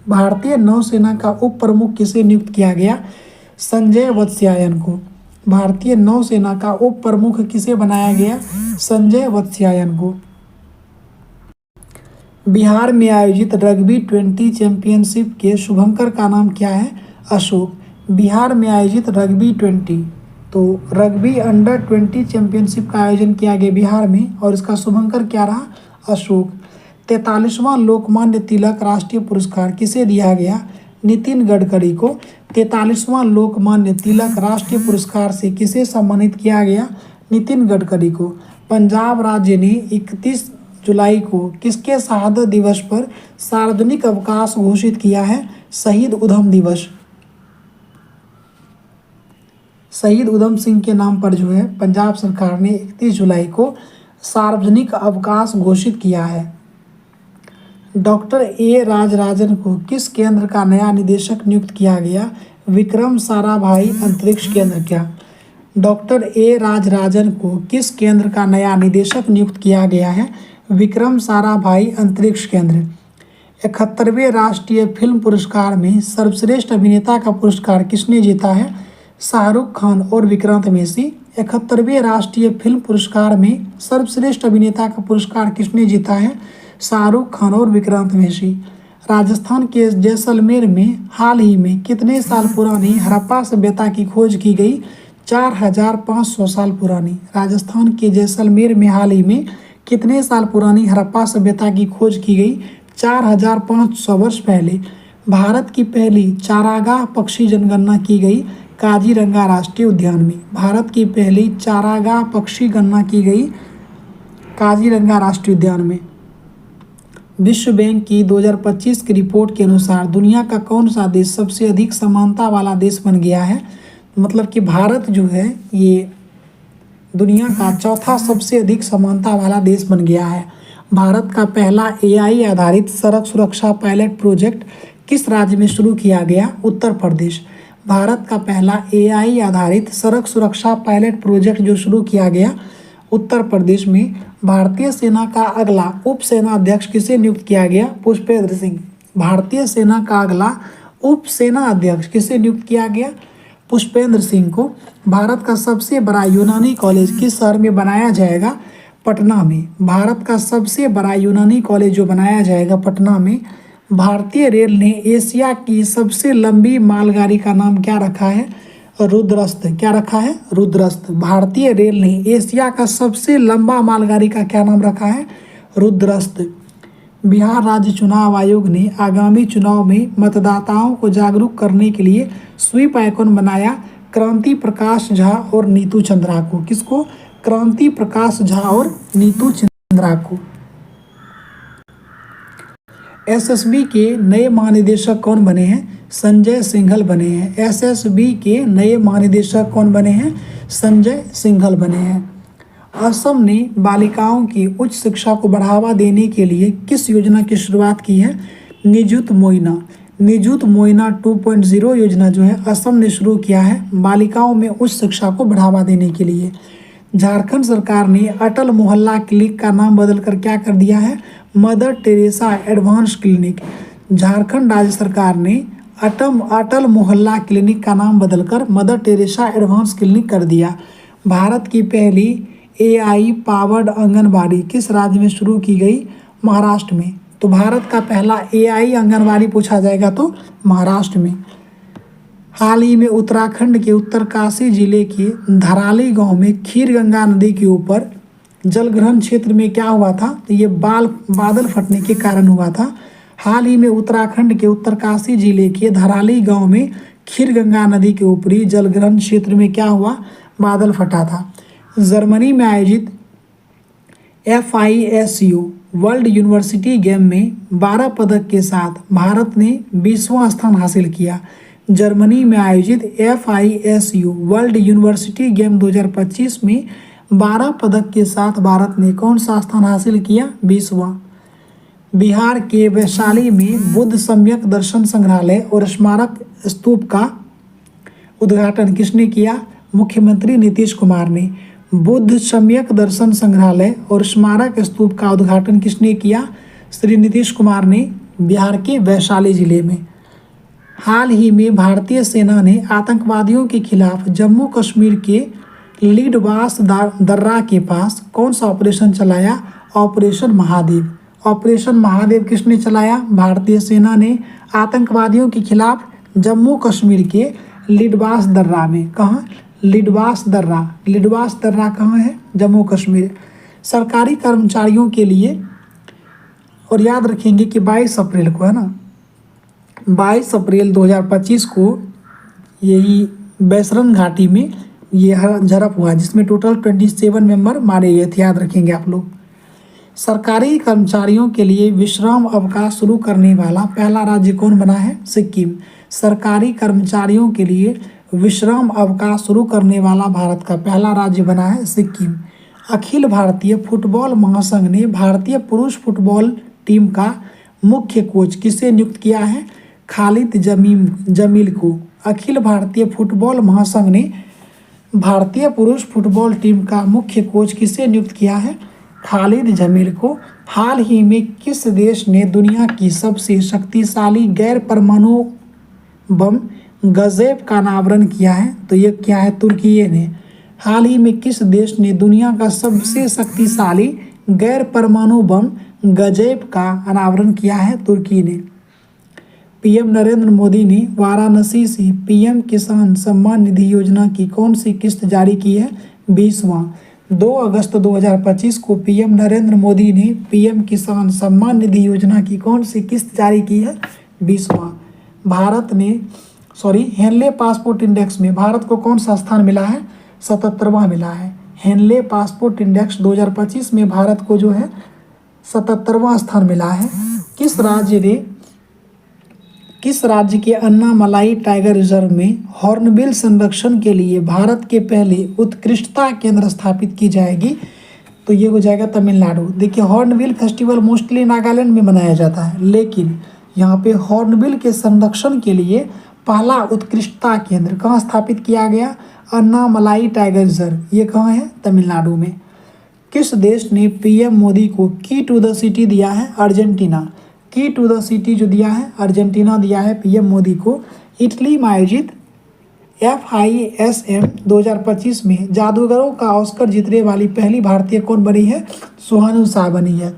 भारतीय नौसेना का उप प्रमुख किसे नियुक्त किया गया? संजय वत्स्यायन को। भारतीय नौसेना का उप प्रमुख किसे बनाया गया? संजय वत्स्यायन को। बिहार में आयोजित रग्बी 20 चैंपियनशिप के शुभंकर का नाम क्या है? अशोक। बिहार में आयोजित रग्बी 20, तो रग्बी अंडर 20 चैंपियनशिप का आयोजन किया गया बिहार में और इसका शुभंकर क्या रहा? अशोक। 43वां लोकमान्य तिलक राष्ट्रीय पुरस्कार किसे दिया गया? नितिन गडकरी को। 43वां लोकमान्य तिलक राष्ट्रीय पुरस्कार से किसे सम्मानित किया गया? नितिन गडकरी को। पंजाब राज्य ने 31 जुलाई को किसके शहादत दिवस पर सार्वजनिक अवकाश घोषित किया है? शहीद उधम दिवस। शहीद उधम सिंह के नाम पर जो है पंजाब सरकार ने 31 जुलाई को सार्वजनिक अवकाश घोषित किया है। डॉक्टर ए राजराजन को किस केंद्र का नया निदेशक नियुक्त किया गया? विक्रम साराभाई अंतरिक्ष केंद्र। क्या डॉक्टर ए राजराजन को किस केंद्र का नया निदेशक नियुक्त किया गया है? विक्रम साराभाई अंतरिक्ष केंद्र। 71वें राष्ट्रीय फिल्म पुरस्कार में सर्वश्रेष्ठ अभिनेता का पुरस्कार किसने जीता है? शाहरुख खान और विक्रांत मैसी। 71वें राष्ट्रीय फिल्म पुरस्कार में सर्वश्रेष्ठ अभिनेता का पुरस्कार किसने जीता है? शाहरुख खान और विक्रांत मैसी। राजस्थान के जैसलमेर में हाल ही में कितने साल पुरानी हड़प्पा सभ्यता की खोज की गई? 4500 साल पुरानी। राजस्थान के जैसलमेर में हाल ही में कितने साल पुरानी हड़प्पा सभ्यता की खोज की गई? 4500 वर्ष पहले। भारत की पहली चारागाह पक्षी जनगणना की गई काजीरंगा राष्ट्रीय उद्यान में। भारत की पहली चारागाह पक्षी गणना की गई काजीरंगा राष्ट्रीय उद्यान में। विश्व बैंक की 2025 की रिपोर्ट के अनुसार दुनिया का कौन सा देश सबसे अधिक समानता वाला देश बन गया है? मतलब कि भारत जो है ये दुनिया का चौथा सबसे अधिक समानता वाला देश बन गया है। भारत का पहला एआई आधारित सड़क सुरक्षा पायलट प्रोजेक्ट किस राज्य में शुरू किया गया? उत्तर प्रदेश। भारत का पहला एआई आधारित सड़क सुरक्षा पायलट प्रोजेक्ट जो शुरू किया गया उत्तर प्रदेश में। भारतीय सेना का अगला उप सेना अध्यक्ष किसे नियुक्त किया गया? पुष्पेंद्र सिंह। भारतीय सेना का अगला उप सेना अध्यक्ष किसे नियुक्त किया गया? पुष्पेंद्र सिंह को। भारत का सबसे बड़ा यूनानी कॉलेज किस शहर में बनाया जाएगा? पटना में। भारत का सबसे बड़ा यूनानी कॉलेज जो बनाया जाएगा पटना में। भारतीय रेल ने एशिया की सबसे लंबी मालगाड़ी का नाम क्या रखा है? रुद्रस्त। क्या रखा है? रुद्रस्त। भारतीय रेल ने एशिया का सबसे लंबा मालगाड़ी का क्या नाम रखा है? रुद्रस्त। बिहार राज्य चुनाव आयोग ने आगामी चुनाव में मतदाताओं को जागरूक करने के लिए स्वीप आइकॉन बनाया क्रांति प्रकाश झा और नीतू चंद्रा को। किसको? क्रांति प्रकाश झा और नीतू चंद्रा को। एसएसबी के नए महानिदेशक कौन बने हैं? संजय सिंघल बने हैं। एसएसबी के नए महानिदेशक कौन बने हैं? संजय सिंघल बने हैं। असम ने बालिकाओं की उच्च शिक्षा को बढ़ावा देने के लिए किस योजना की शुरुआत की है? निजुत मोइना। निजुत मोइना 2.0 योजना जो है असम ने शुरू किया है बालिकाओं में उच्च शिक्षा को बढ़ावा देने के लिए। झारखंड सरकार ने अटल मोहल्ला क्लिनिक का नाम बदलकर क्या कर दिया है? Mother Teresa advance clinic. Jharkhand राज्य सरकार ने अटल मोहल्ला क्लिनिक का नाम बदलकर मदर टेरेसा एडवांस क्लिनिक कर दिया। भारत की पहली एआई पावर्ड आंगनबाड़ी किस राज्य में शुरू की गई? महाराष्ट्र में। तो भारत का पहला एआई आंगनबाड़ी पूछा जाएगा तो महाराष्ट्र में। हाल ही में उत्तराखंड के उत्तरकाशी जिले के धराली गांव में खीर गंगा नदी के ऊपर जलग्रहण क्षेत्र में क्या हुआ था? तो ये बादल फटने के कारण हुआ था। हाल ही में उत्तराखंड के उत्तरकाशी जिले के धराली गांव में खीर गंगा नदी के ऊपरी जलग्रहण क्षेत्र में क्या हुआ? बादल फटा था। जर्मनी में आयोजित FISU वर्ल्ड यूनिवर्सिटी गेम में 12 पदक के साथ भारत ने 20वां स्थान हासिल किया। जर्मनी में आयोजित FISU वर्ल्ड यूनिवर्सिटी गेम 2025 में 12 पदक के साथ भारत ने कौन सा स्थान हासिल किया? 20वां। बिहार के वैशाली में बुद्ध सम्यक दर्शन संग्रहालय और स्मारक स्तूप का उद्घाटन किसने किया? मुख्यमंत्री नीतीश कुमार ने। बुद्ध सम्यक दर्शन संग्रहालय और स्मारक स्तूप का उद्घाटन किसने किया? श्री नीतीश कुमार ने बिहार के वैशाली जिले में। हाल ही में भारतीय सेना ने आतंकवादियों के खिलाफ जम्मू कश्मीर के लिडवास दर्रा के पास कौन सा ऑपरेशन चलाया? ऑपरेशन महादेव। ऑपरेशन महादेव किसने चलाया? भारतीय सेना ने आतंकवादियों के खिलाफ जम्मू कश्मीर के लिडवास दर्रा में। कहाँ? लिडवास दर्रा। लिडवास दर्रा कहाँ है? जम्मू कश्मीर। सरकारी कर्मचारियों के लिए, और याद रखेंगे कि 22 अप्रैल को है ना, 22 अप्रैल 2025 को यही बैसरन घाटी में ये झड़प हुआ जिसमें टोटल 27 मेंबर मारे गए थे, याद रखेंगे आप लोग। सरकारी कर्मचारियों के लिए विश्राम अवकाश शुरू करने वाला पहला राज्य कौन बना है? सिक्किम। सरकारी कर्मचारियों के लिए विश्राम अवकाश शुरू करने वाला भारत का पहला राज्य बना है सिक्किम। अखिल भारतीय फुटबॉल महासंघ ने भारतीय पुरुष फुटबॉल टीम का मुख्य कोच किसे नियुक्त किया है? खालिद जमील को। अखिल भारतीय फुटबॉल महासंघ ने भारतीय पुरुष फुटबॉल टीम का मुख्य कोच किसे नियुक्त किया है? खालिद जमील को। हाल ही में किस देश ने दुनिया की सबसे शक्तिशाली गैर परमाणु बम गजेब का अनावरण किया है? तो ये क्या है? तुर्की ने। हाल ही में किस देश ने दुनिया का सबसे शक्तिशाली गैर परमाणु बम गजेब का अनावरण किया है? तुर्की ने। पीएम नरेंद्र मोदी ने वाराणसी से पीएम किसान सम्मान निधि योजना की कौन सी किस्त जारी की है? 20वां। 2 अगस्त 2025 को पीएम नरेंद्र मोदी ने पीएम किसान सम्मान निधि योजना की कौन सी किस्त जारी की है? 20वां। भारत ने हेनले पासपोर्ट इंडेक्स में भारत को कौन सा स्थान मिला है? 77वां मिला है। हेनले पासपोर्ट इंडेक्स 2025 में भारत को जो है 77वां स्थान मिला है। किस राज्य के अन्नामलाई टाइगर रिजर्व में हॉर्नबिल संरक्षण के लिए भारत के पहले उत्कृष्टता केंद्र स्थापित की जाएगी? तो ये हो जाएगा तमिलनाडु। देखिए, हॉर्नबिल फेस्टिवल मोस्टली नागालैंड में मनाया जाता है, लेकिन यहाँ पे हॉर्नबिल के संरक्षण के लिए पहला उत्कृष्टता केंद्र कहाँ स्थापित किया गया? Annamalai tiger reserve. ये कहाँ है? तमिलनाडु में। किस देश ने पीएम मोदी को की टू द सिटी दिया है? अर्जेंटीना। की टू द सिटी जो दिया है अर्जेंटीना दिया है पीएम मोदी को। इटली में आयोजित FISM 2025 में जादूगरों का ऑस्कर जीतने वाली पहली भारतीय कौन बनी है? सुहानी शाह बनी है।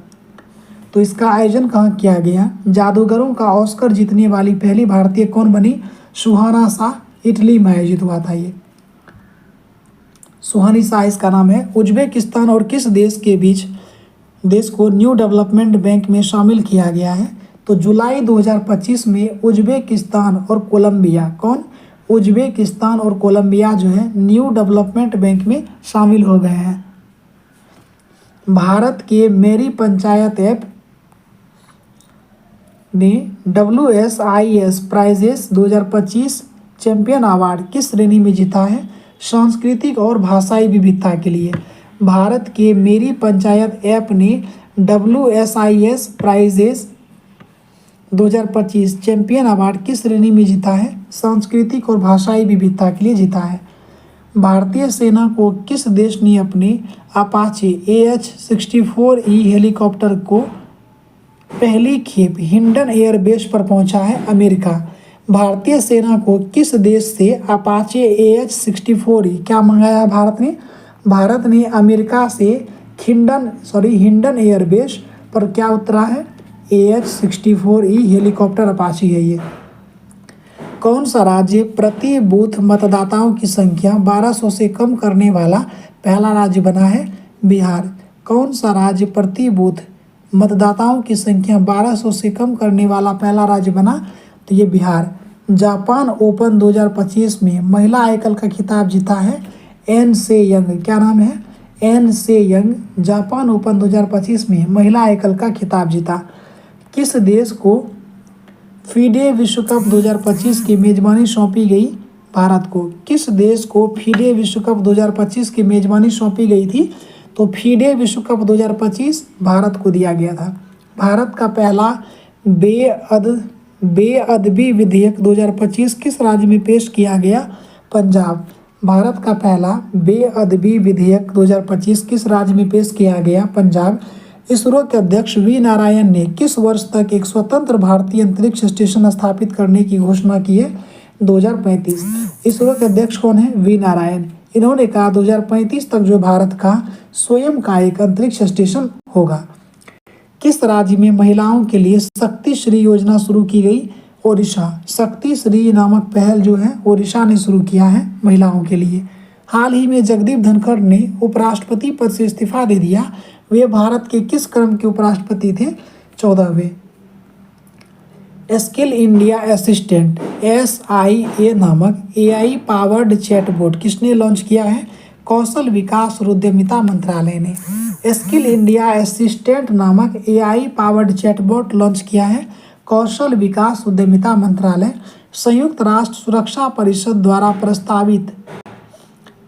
तो इसका आयोजन कहाँ किया गया? जादूगरों का ऑस्कर जीतने वाली पहली भारतीय कौन बनी? सुहाना शाह। इटली में आयोजित हुआ था ये। सुहानी शाह इसका नाम है। उज्बेकिस्तान और किस देश को न्यू डेवलपमेंट बैंक में शामिल किया गया है? तो जुलाई 2025 में उज्बेकिस्तान और कोलंबिया उज्बेकिस्तान और कोलंबिया जो है न्यू डेवलपमेंट बैंक में शामिल हो गए हैं। भारत के मेरी पंचायत ऐप ने WSIS प्राइजेस 2025 चैंपियन अवार्ड किस श्रेणी में जीता है? सांस्कृतिक और भाषाई विविधता के लिए। भारत के मेरी पंचायत ऐप ने WSIS प्राइजेस 2025 चैंपियन अवार्ड किस श्रेणी में जीता है? सांस्कृतिक और भाषाई विविधता के लिए जीता है। भारतीय सेना को किस देश ने अपने अपाचे AH-64E हेलीकॉप्टर को पहली खेप हिंडन एयरबेस पर पहुंचा है? अमेरिका। भारतीय सेना को किस देश से अपाचे AH-64E क्या मंगाया भारत ने अमेरिका से हिंडन एयरबेस पर क्या उतरा है? AH-64E हेलीकॉप्टर अपाची है ये। कौन सा राज्य प्रति बूथ मतदाताओं की संख्या 1200 से कम करने वाला पहला राज्य बना है? बिहार। कौन सा राज्य प्रति बूथ मतदाताओं की संख्या 1200 से कम करने वाला पहला राज्य बना? तो ये बिहार। जापान ओपन 2025 में महिला एकल का खिताब जीता है एन से यंग। क्या नाम है? एन से यंग। जापान ओपन 2025 में महिला एकल का खिताब जीता। किस देश को फीडे विश्व कप 2025 की मेजबानी सौंपी गई? भारत को। किस देश को फीडे विश्व कप 2025 की मेजबानी सौंपी गई थी? तो फीडे विश्व कप 2025 भारत को दिया गया था। भारत का पहला बेअदबी विधेयक 2025 किस राज्य में पेश किया गया? पंजाब। भारत का पहला बेअदबी विधेयक 2025 किस राज्य में पेश किया गया? पंजाब। इसरो के अध्यक्ष वी नारायण ने किस वर्ष तक एक स्वतंत्र भारतीय अंतरिक्ष स्टेशन स्थापित करने की घोषणा की है? 2035। इसरो के अध्यक्ष कौन है? वी नारायण। इन्होंने कहा 2035 तक जो भारत का स्वयं का एक अंतरिक्ष स्टेशन होगा। किस राज्य में महिलाओं के लिए शक्ति श्री योजना शुरू की गई? ओडिशा। शक्ति श्री नामक पहल जो है ओडिशा ने शुरू किया है महिलाओं के लिए। हाल ही में जगदीप धनखड़ ने उपराष्ट्रपति पद से इस्तीफा दे दिया। वे भारत के किस क्रम के उपराष्ट्रपति थे? 14वें। स्किल इंडिया असिस्टेंट SIA नामक AI पावर्ड चैटबॉट किसने लॉन्च किया है? कौशल विकास और उद्यमिता मंत्रालय ने स्किल इंडिया असिस्टेंट नामक AI पावर्ड चैटबॉट लॉन्च किया है। कौशल विकास उद्यमिता मंत्रालय। संयुक्त राष्ट्र सुरक्षा परिषद द्वारा प्रस्तावित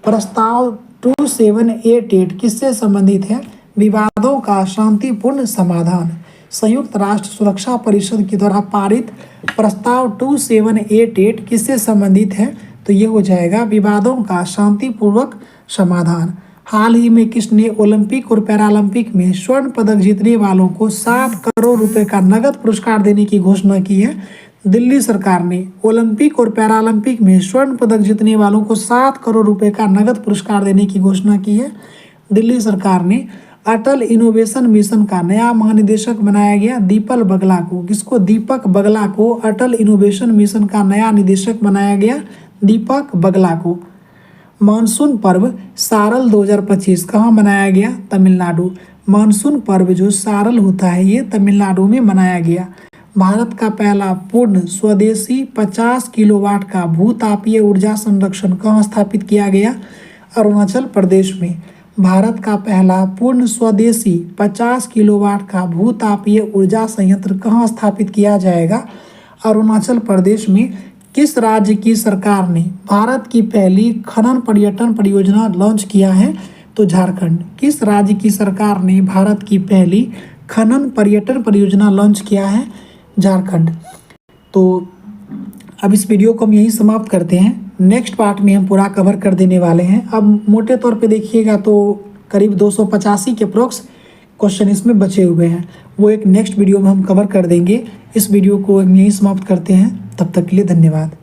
प्रस्ताव 2788 किससे संबंधित है? विवादों का शांतिपूर्ण समाधान। संयुक्त राष्ट्र सुरक्षा परिषद के द्वारा पारित प्रस्ताव 2788 किससे संबंधित है? तो ये हो जाएगा विवादों का शांतिपूर्वक समाधान। हाल ही में किसने ओलंपिक और पैरालंपिक में स्वर्ण पदक जीतने वालों को 7 करोड़ रुपए का नगद पुरस्कार देने की घोषणा की है? दिल्ली सरकार ने ओलंपिक और पैरालंपिक में स्वर्ण पदक जीतने वालों को 7 करोड़ रुपए का नगद पुरस्कार देने की घोषणा की है। दिल्ली सरकार ने अटल इनोवेशन मिशन का नया महानिदेशक बनाया गया दीपक बगला को। किसको? दीपक बगला को अटल इनोवेशन मिशन का नया निदेशक बनाया गया, दीपक बगला को। मानसून पर्व सारल 2025 कहाँ मनाया गया? तमिलनाडु। मानसून पर्व जो सारल होता है ये तमिलनाडु में मनाया गया। भारत का पहला पूर्ण स्वदेशी 50 किलोवाट का भूतापीय ऊर्जा संरक्षण कहाँ स्थापित किया गया? अरुणाचल प्रदेश में। भारत का पहला पूर्ण स्वदेशी 50 किलोवाट का भूतापीय ऊर्जा संयंत्र कहाँ स्थापित किया जाएगा? अरुणाचल प्रदेश में। किस राज्य की सरकार ने भारत की पहली खनन पर्यटन परियोजना लॉन्च किया है? तो झारखंड। किस राज्य की सरकार ने भारत की पहली खनन पर्यटन परियोजना लॉन्च किया है? झारखंड। तो अब इस वीडियो को हम यहीं समाप्त करते हैं। नेक्स्ट पार्ट में हम पूरा कवर कर देने वाले हैं। अब मोटे तौर पे देखिएगा तो करीब 285 के अप्रोक्स क्वेश्चन इसमें बचे हुए हैं, वो एक नेक्स्ट वीडियो में हम कवर कर देंगे। इस वीडियो को हम यहीं समाप्त करते हैं। तब तक के लिए धन्यवाद।